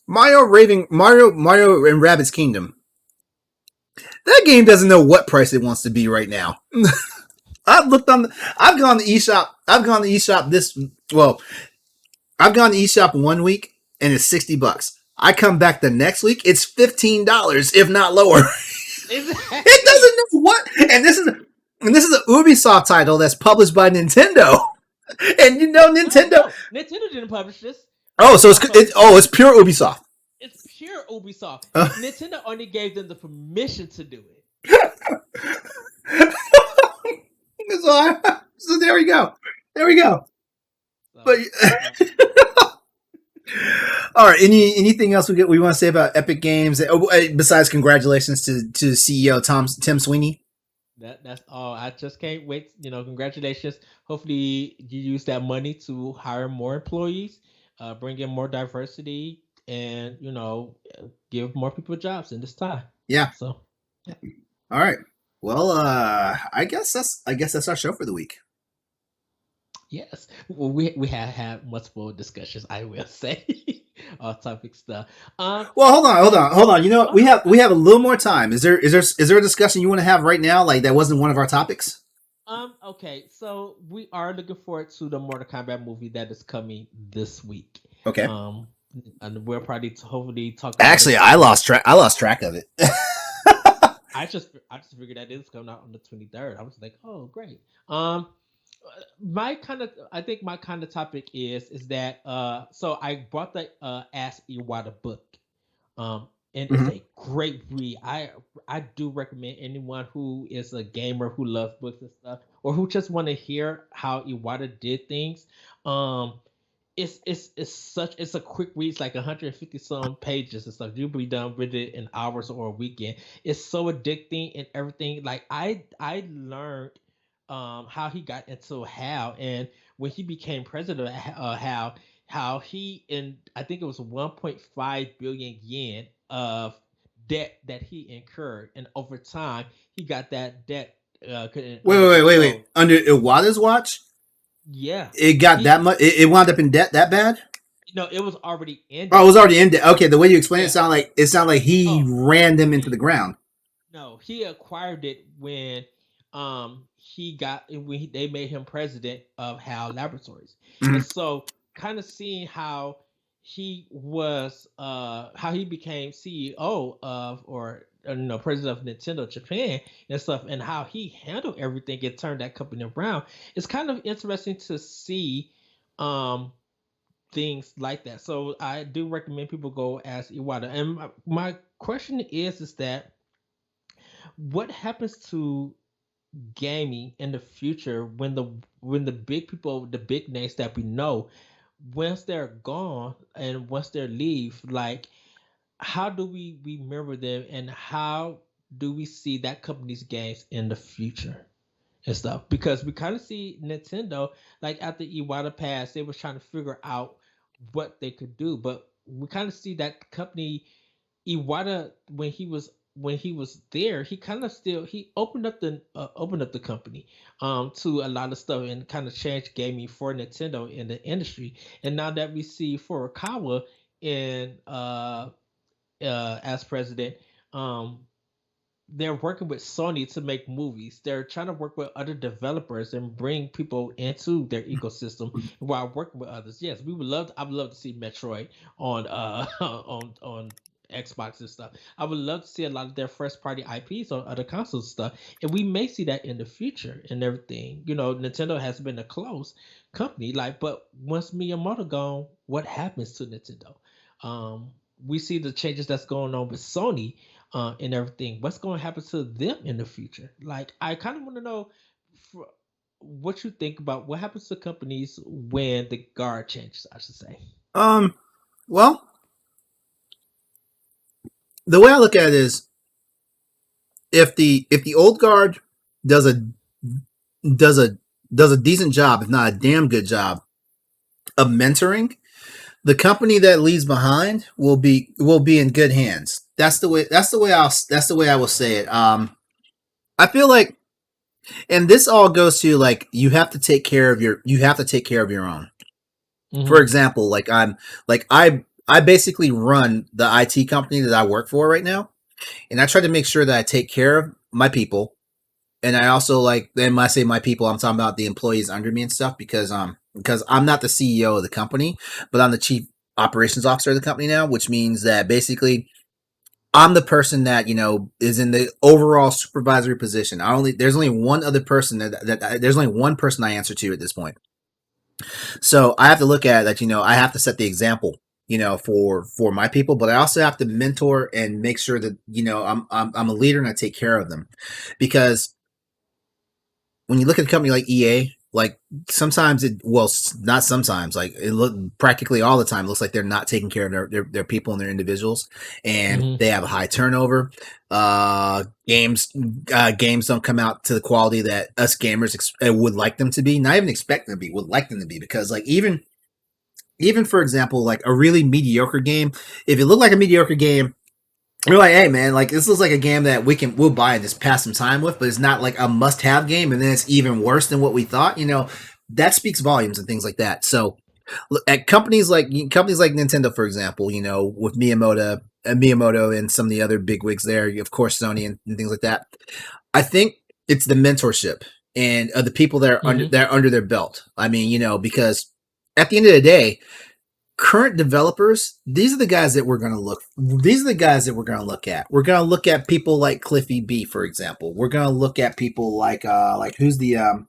Mario and Rabbids Kingdom. That game doesn't know what price it wants to be right now. I've gone to eShop. I've gone to eShop 1 week and it's $60. I come back the next week, it's $15, if not lower. It exactly. doesn't know what, and this is an Ubisoft title that's published by Nintendo, and No, Nintendo. no. Nintendo didn't publish this. Oh, so Ubisoft published it. it's pure Ubisoft. It's pure Ubisoft. Uh, Nintendo only gave them the permission to do it. so there we go. There we go. But So, uh, all right, anything else we want to say about Epic Games besides congratulations to CEO Tim Sweeney? that's all. I just can't wait. Congratulations. Hopefully, you use that money to hire more employees, bring in more diversity, and give more people jobs in this time. Yeah. So, yeah. All right. Well, I guess that's our show for the week. Yes. Well, we have had multiple discussions. I will say, all topic stuff. Well, hold on. Oh, We have a little more time. Is there a discussion you want to have right now? Like that wasn't one of our topics. Okay, so we are looking forward to the Mortal Kombat movie that is coming this week. Okay. Um, and we'll probably hopefully talk about Actually, it. I lost track. I lost track of it. I just figured that it was coming out on the 23rd. I was like, oh great. Um, I think my kind of topic is that so I brought the Ask Iwata book. And it's Mhm. a great read. I do recommend anyone who is a gamer who loves books and stuff, or who just want to hear how Iwata did things. Um, it's a quick read. It's like 150 some pages and stuff. You'll be done with it in hours or a weekend. It's so addicting and everything. Like I learned how he got into Hal, and when he became president of how he, in I think it was 1.5 billion yen of debt that he incurred, and over time he got that debt Wait, under wait, wait, wait, wait. control. Under Iwata's watch, Yeah, it got he that much. It wound up in debt that bad. it was already in Oh, it debt. was already in debt. Okay, the way you explain it Yeah. sound like he Oh, ran them into he the ground. no, he acquired it when they made him president of HAL Laboratories. And Mhm. so kind of seeing how he became CEO of, or president of Nintendo Japan and stuff, and how he handled everything and turned that company around. It's kind of interesting to see um things like that. So I do recommend people go ask Iwata. And my question is that what happens to gaming in the future when the big people, the big names that we know, once they're gone and once they leave, like how do we remember them, and how do we see that company's games in the future and stuff? Because we kind of see Nintendo, like after Iwata passed, they was trying to figure out what they could do, but we kind of see that company Iwata, when he was there, he kind of still he opened up the company to a lot of stuff, and kind of changed gaming for Nintendo in the industry. And now that we see Furukawa in as president, um they're working with Sony to make movies. They're trying to work with other developers and bring people into their ecosystem while working with others. Yes, I would love to see Metroid on Xbox and stuff. I would love to see a lot of their first party IPs on other consoles and stuff, and we may see that in the future and everything. Nintendo has been a close company, like, but once Miyamoto gone, what happens to Nintendo? Um, we see the changes that's going on with Sony and everything. What's going to happen to them in the future? Like, I kind of want to know what you think about what happens to companies when the guard changes. I should say. Um, well, the way I look at it is if the old guard does a does a does a decent job, if not a damn good job, of mentoring, the company that leaves behind will be in good hands. That's the way I will say it. I feel like, and this all goes to like you have to take care of your own. For Mm-hmm. example, I basically run the IT company that I work for right now, and I try to make sure that I take care of my people. And I also like, then when I say my people, I'm talking about the employees under me and stuff, because I'm not the CEO of the company, but I'm the chief operations officer of the company now, which means that basically I'm the person that is in the overall supervisory position. There's only one other person there's only one person I answer to at this point. So I have to look at that. I have to set the example. For my people, but I also have to mentor and make sure that I'm a leader and I take care of them, because when you look at a company like EA, like sometimes not sometimes, like it look practically all the time, it looks like they're not taking care of their people and their individuals, and Mm-hmm. they have a high turnover. Games don't come out to the quality that us gamers would like them to be. Not even expect them to be, would like them to be, because like even for example, like a really mediocre game, if it looked like a mediocre game, we're like, hey man, like this looks like a game that we'll buy and just pass some time with, but it's not like a must-have game, and then it's even worse than what we thought. That speaks volumes and things like that. So, at companies like Nintendo, for example, with Miyamoto and some of the other bigwigs there, of course, Sony and things like that. I think it's the mentorship and the people Mm-hmm. that are under their belt. I mean, because at the end of the day, current developers, these are the guys that we're going to look at. We're going to look at people like Cliffy B, for example. We're going to look at people like who's the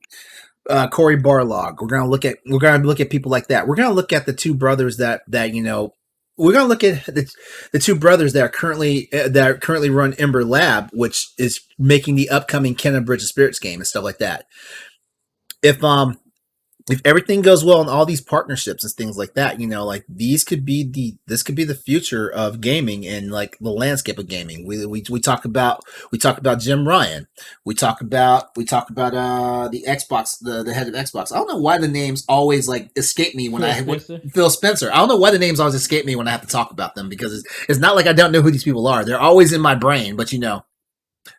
Corey Barlog. We're going to look at people like that. We're going to look at the two brothers we're going to look at the two brothers that currently run Ember Lab, which is making the upcoming Kenna Bridge of Spirits game and stuff like that. If everything goes well in all these partnerships and things like that, like this could be the future of gaming and like the landscape of gaming. We talk about Jim Ryan. We talk about the Xbox, the head of Xbox. I don't know why the names always like escape me Phil Spencer. Phil Spencer. I don't know why the names always escape me when I have to talk about them, because it's not like I don't know who these people are. They're always in my brain, but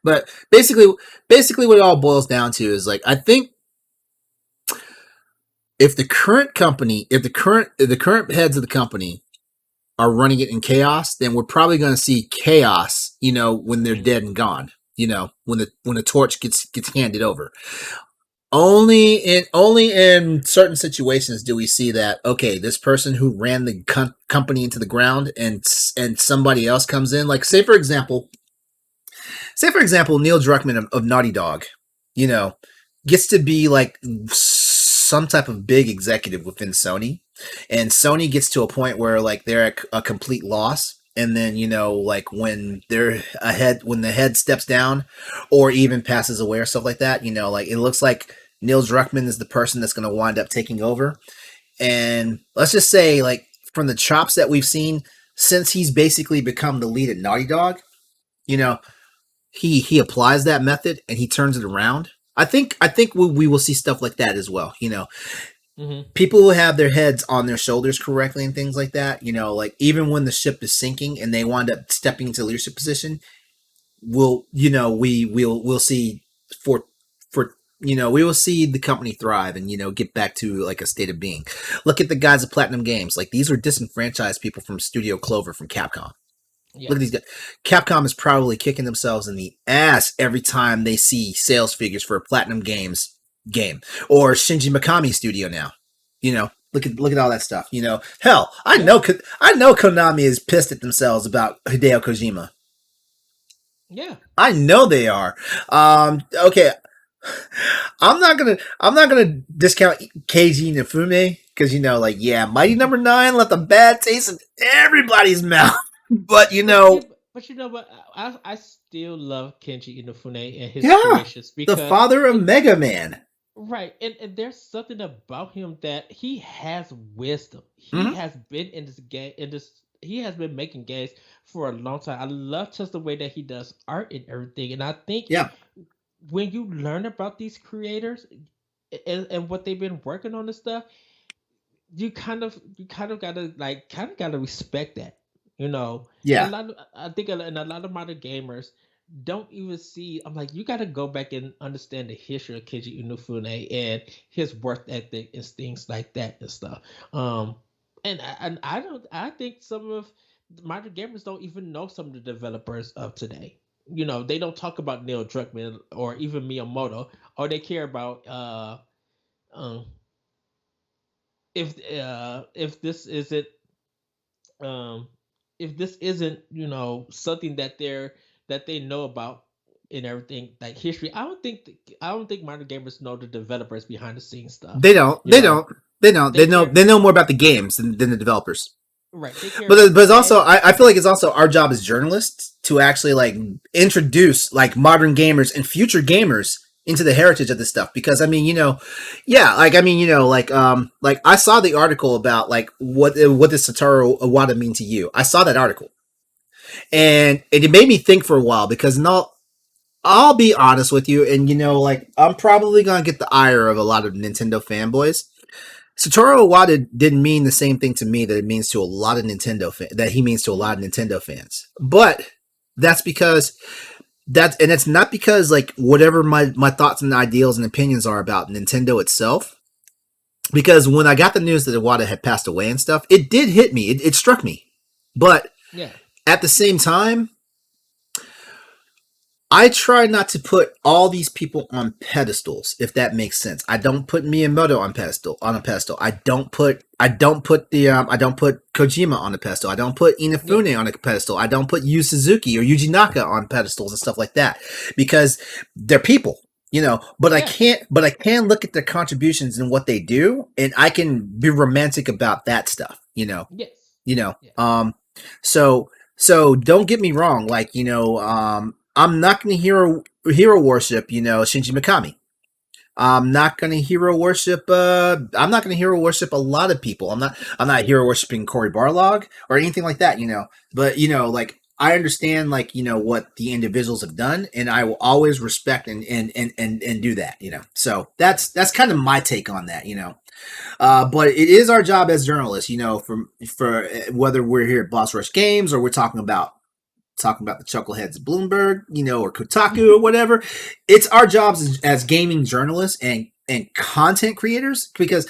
But basically, what it all boils down to is like, I think if the current heads of the company are running it in chaos, then we're probably going to see chaos, when they're Mm-hmm. dead and gone, when the torch gets handed over. Only in certain situations do we see that, okay, this person who ran the company into the ground, and somebody else comes in, like say for example, Neil Druckmann of Naughty Dog, you know, gets to be like some type of big executive within Sony, and Sony gets to a point where like they're at a complete loss. And then like when when the head steps down, or even passes away or stuff like that, like it looks like Neil Druckmann is the person that's going to wind up taking over. And let's just say, like from the chops that we've seen since he's basically become the lead at Naughty Dog, you know, he applies that method and he turns it around. I think we will see stuff like that as well. Mm-hmm. People who have their heads on their shoulders correctly and things like that. Like even when the ship is sinking and they wind up stepping into leadership position, we'll see for we will see the company thrive and get back to like a state of being. Look at the guys at Platinum Games. Like these are disenfranchised people from Studio Clover from Capcom. Look at these Yes. guys. Capcom is probably kicking themselves in the ass every time they see sales figures for a Platinum Games game, or Shinji Mikami Studio now. You know, look at all that stuff. Hell, Yeah, I know Konami is pissed at themselves about Hideo Kojima. yeah. I know they are. Okay, I'm not gonna discount Keiji Inafune because like yeah, Mighty Number Nine left a bad taste in everybody's mouth. But But you know what? I still love Kenji Inafune and his yeah, creations the because father of it Mega Man. right, and there's something about him that he has wisdom. He Hmm. has been in this game in this. He has been making games for a long time. I love just the way that he does art and everything. And I think Yeah, when you learn about these creators and what they've been working on and stuff, you kind of gotta gotta respect that, you know. And yeah. a lot of I think and a lot of modern gamers don't even see. I'm like, you gotta go back and understand the history of Keiji Inufune and his work ethic and things like that and stuff. Um, and I don't. I think some of modern gamers don't even know some of the developers of today. You know, they don't talk about Neil Druckmann or even Miyamoto, or they care about um if this isn't um if this isn't something that they know about and everything like history. I don't think modern gamers know the developers behind the scenes stuff, They don't. you They know. don't. They don't. They care, They know more about the games than the developers. right, they care But about the it's also game. I feel like it's also our job as journalists to actually like introduce like modern gamers and future gamers into the heritage of this stuff because I mean yeah, like I mean like I saw the article about like what does Satoru Iwata mean to you. I saw that article Yeah, and it made me think for a while because no, I'll be honest with you, and like I'm probably gonna get the ire of a lot of Nintendo fanboys. Satoru Iwata didn't mean the same thing to me that it means to a lot of that he means to a lot mm, of Nintendo fans. But that's because and it's not because like whatever my thoughts and ideals and opinions are about Nintendo itself. Because when I got the news that Iwata had passed away and stuff, it did hit me. It struck me. But yeah, at the same time, I try not to put all these people on pedestals, if that makes sense. I don't put Miyamoto on a pedestal. I don't put Kojima on a pedestal. I don't put yeah, Inafune on a pedestal. I don't put Yu Suzuki or Yuji Naka on pedestals and stuff like that because they're people, But yeah, I can look at their contributions and what they do, and I can be romantic about that stuff, yes, you know. yeah, So don't get me wrong, like I'm not going to hero worship, Shinji Mikami. I'm not going to hero worship a lot of people. I'm not hero worshiping Cory Barlog or anything like that, But like I understand like what the individuals have done, and I will always respect and do that, So that's kind of my take on that, But it is our job as journalists, for whether we're here at Boss Rush Games or we're talking about the chuckleheads of Bloomberg, or Kotaku or whatever. It's our jobs as gaming journalists and content creators because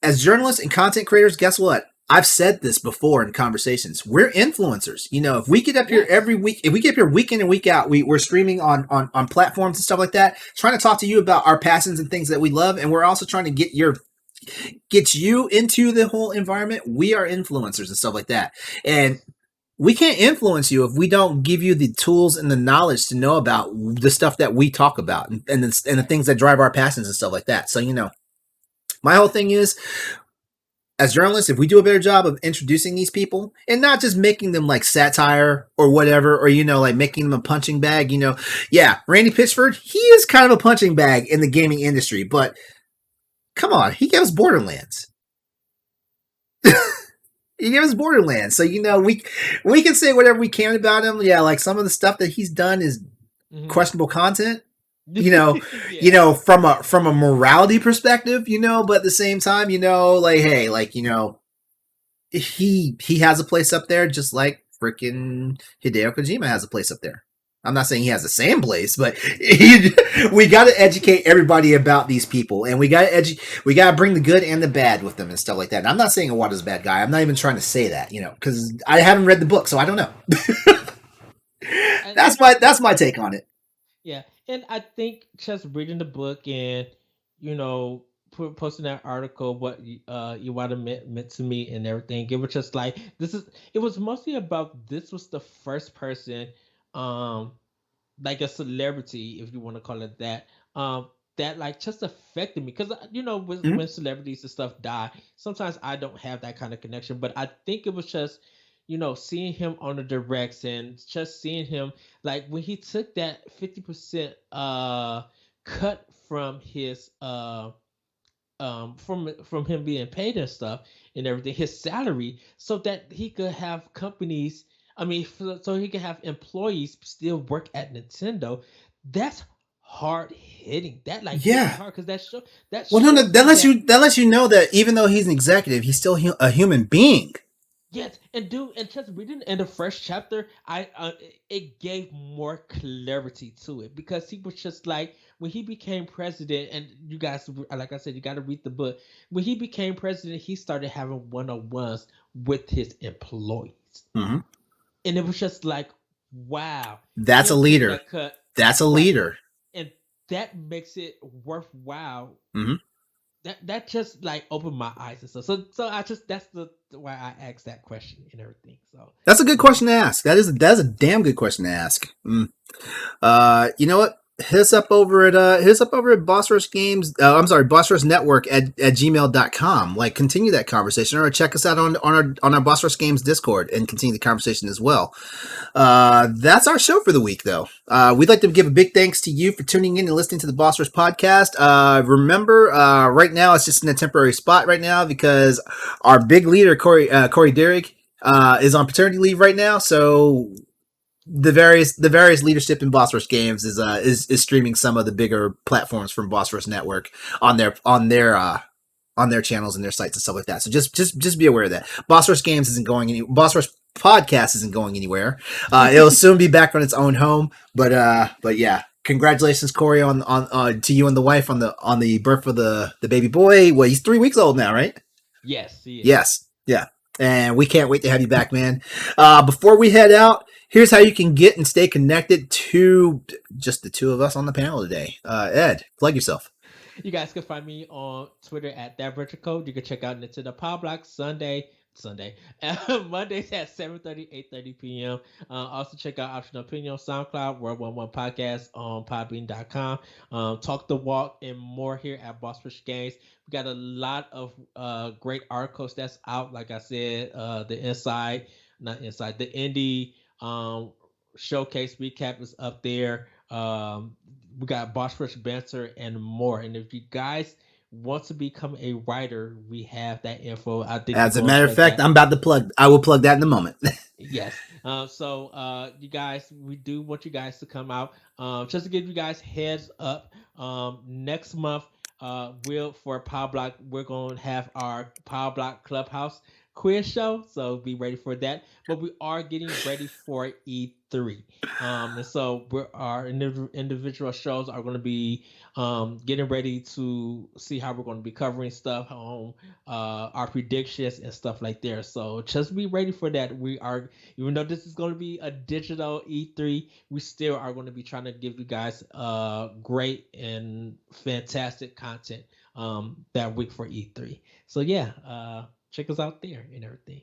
as journalists and content creators, guess what? I've said this before in conversations. We're influencers. If we get up here yes, every week, if we get up here week in and week out, we're streaming on platforms and stuff like that, trying to talk to you about our passions and things that we love, and we're also trying to get you into the whole environment. We are influencers and stuff like that. And yes, we can't influence you if we don't give you the tools and the knowledge to know about the stuff that we talk about and the right, things that drive our passions and stuff like that. So, my whole thing is as journalists, if we do a better job of introducing these people and not just making them like satire or whatever, or, like making them a punching bag, yeah, Randy Pitchford, he is kind of a punching bag in the gaming industry, but come on, he gave us Borderlands. He gave us Borderlands. So, we can say whatever we can about him. Yeah, like some of the stuff that he's done is hmm questionable content, you know, yeah, from a morality perspective, but at the same time, like hey, like, he has a place up there just like freaking Hideo Kojima has a place up there. I'm not saying he has the same place, but we got to educate everybody about these people, and we got to bring the good and the bad with them and stuff like that. And I'm not saying Iwata's a bad guy. I'm not even trying to say that, because I haven't read the book, so I don't know. and That's my take on it. yeah, and I think just reading the book and you know posting that article, what Iwata meant to me and everything. It was just like this is. It was mostly about this was the first person, um, like a celebrity, if you want to call it that, that like just affected me because when celebrities and stuff die, sometimes I don't have that kind of connection, but I think it was just seeing him on the directs and just seeing him like when he took that 50% cut from his from him being paid and stuff and everything, his salary, so that he could have companies. I mean, so he could have employees still work at Nintendo. That's hard hitting. That like hit me Yeah. hard because that Well, no, no, shows me that. that lets you know that even though he's an executive, he's still a human being. Yes, and dude, and just reading in the first chapter, it gave more clarity to it because he was just like when he became president, and you guys, like I said, you got to read the book. When he became president, he started having one-on-ones with his employees, Mm-hmm. and it was just like, wow, That's a him taking leader. that cut, That's a right, leader. and that makes it worthwhile. Mm-hmm. That just like opened my eyes and stuff. So I just that's the why I asked that question and everything. So That's a good yeah. question to ask. That's a damn good question to ask. You know what? Hit us up over at Boss Rush Games. I'm sorry, Boss Rush Network at gmail.com. Like, continue that conversation, or check us out on our Boss Rush Games Discord and continue the conversation as well. That's our show for the week, though. We'd like to give a big thanks to you for tuning in and listening to the Boss Rush podcast. Remember, right now it's just in a temporary spot right now because our big leader Corey Derrick is on paternity leave right now, so the various leadership in Boss Rush Games is streaming some of the bigger platforms from Boss Rush Network on their channels and their sites and stuff like that. So just be aware of that. Boss Rush Games isn't going any. Boss Rush Podcast isn't going anywhere. It'll soon be back on its own home. But yeah, congratulations, Corey, on to you and the wife on the birth of the baby boy. Well, he's 3 weeks old now, right? Yes, he is. Yes. Yeah. And we can't wait to have you back, man. Before we head out, here's how you can get and stay connected to just the two of us on the panel today. Ed, plug yourself. You guys can find me on Twitter at that virtual code. You can check out Nintendo Power Block Mondays at 7:30, 8:30 p.m. Also check out Optional Opinion on SoundCloud, World 11 Podcast on Podbean.com. Talk the Walk and more here at Boss Rush Games. We got a lot of great articles that's out. Like I said, the indie showcase recap is up there. We got Boss Rush Banter and more. And if you guys want to become a writer, we have that info. I think As we're a going to matter of plug fact, that. I'm about to plug. I will plug that in a moment. Yes. You guys, we do want you guys to come out. Just to give you guys heads up, next month, for Power Block, we're going to have our Power Block Clubhouse quiz show. So be ready for that. But we are getting ready for E3. And so our individual shows are going to be getting ready to see how we're going to be covering stuff on our predictions and stuff like there. So just be ready for that. We are, even though this is going to be a digital E3, we still are going to be trying to give you guys great and fantastic content that week for E3. So yeah, check us out there and everything.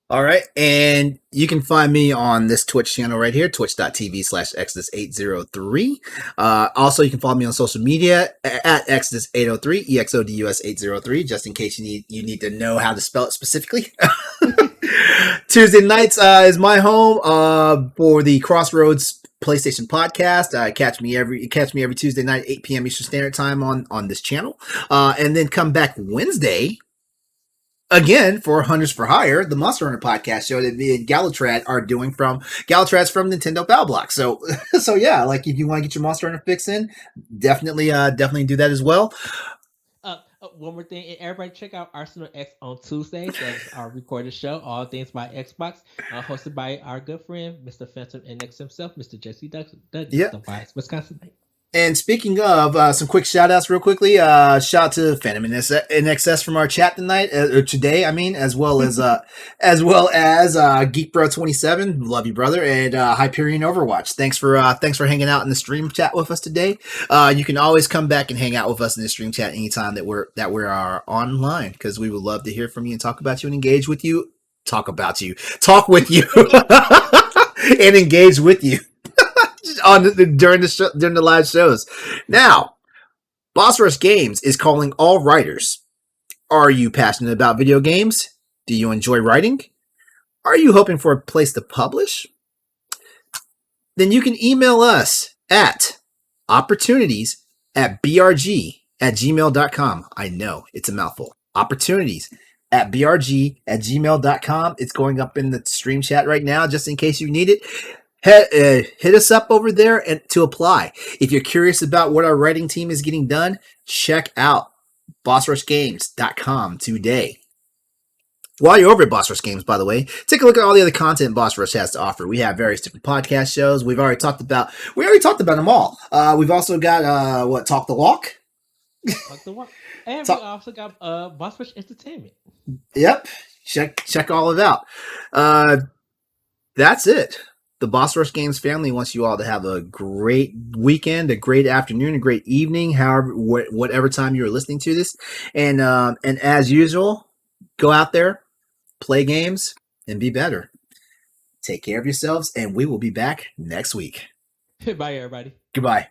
All right. And you can find me on this Twitch channel right here, twitch.tv/Exodus803. Also, you can follow me on social media at Exodus803, EXODUS803, just in case you need to know how to spell it specifically. Tuesday nights is my home for the Crossroads PlayStation podcast. Catch me every Tuesday night, 8 p.m. Eastern Standard Time on this channel. And then come back Wednesday again for Hunters for Hire, the Monster Hunter podcast show that me and Galatrad are doing from Nintendo Power Block. So yeah, like if you want to get your Monster Hunter fix in, definitely do that as well. One more thing, everybody check out Arsenal X on Tuesdays. That's our recorded show, all things by Xbox, hosted by our good friend, Mr. Phantom NX himself, Mr. Jesse Douglas, Yeah. the Bias Wisconsin. And speaking of some quick shout outs, real quickly, shout out to Phantom in Excess from our chat tonight, or today, I mean, as well as Geek Bro 27, love you brother, and Hyperion Overwatch. Thanks for hanging out in the stream chat with us today. You can always come back and hang out with us in the stream chat anytime that we are online, because we would love to hear from you and talk about you and engage with you. Talk with you, and engage with you during the live shows. Now, Boss Rush Games is calling all writers. Are you passionate about video games? Do you enjoy writing? Are you hoping for a place to publish? Then you can email us at opportunities@brg@gmail.com. I know, it's a mouthful. Opportunities@brg@gmail.com. It's going up in the stream chat right now, just in case you need it. Hit us up over there and to apply. If you're curious about what our writing team is getting done, check out bossrushgames.com today. While you're over at Boss Rush Games, by the way, take a look at all the other content Boss Rush has to offer. We have various different podcast shows. We already talked about them all. We've also got Talk the Walk. Talk the walk. And Talk- we also got Boss Rush Entertainment. Yep. Check all of it out. That's it. The Boss Rush Games family wants you all to have a great weekend, a great afternoon, a great evening, whatever time you're listening to this. And as usual, go out there, play games, and be better. Take care of yourselves, and we will be back next week. Bye, everybody. Goodbye.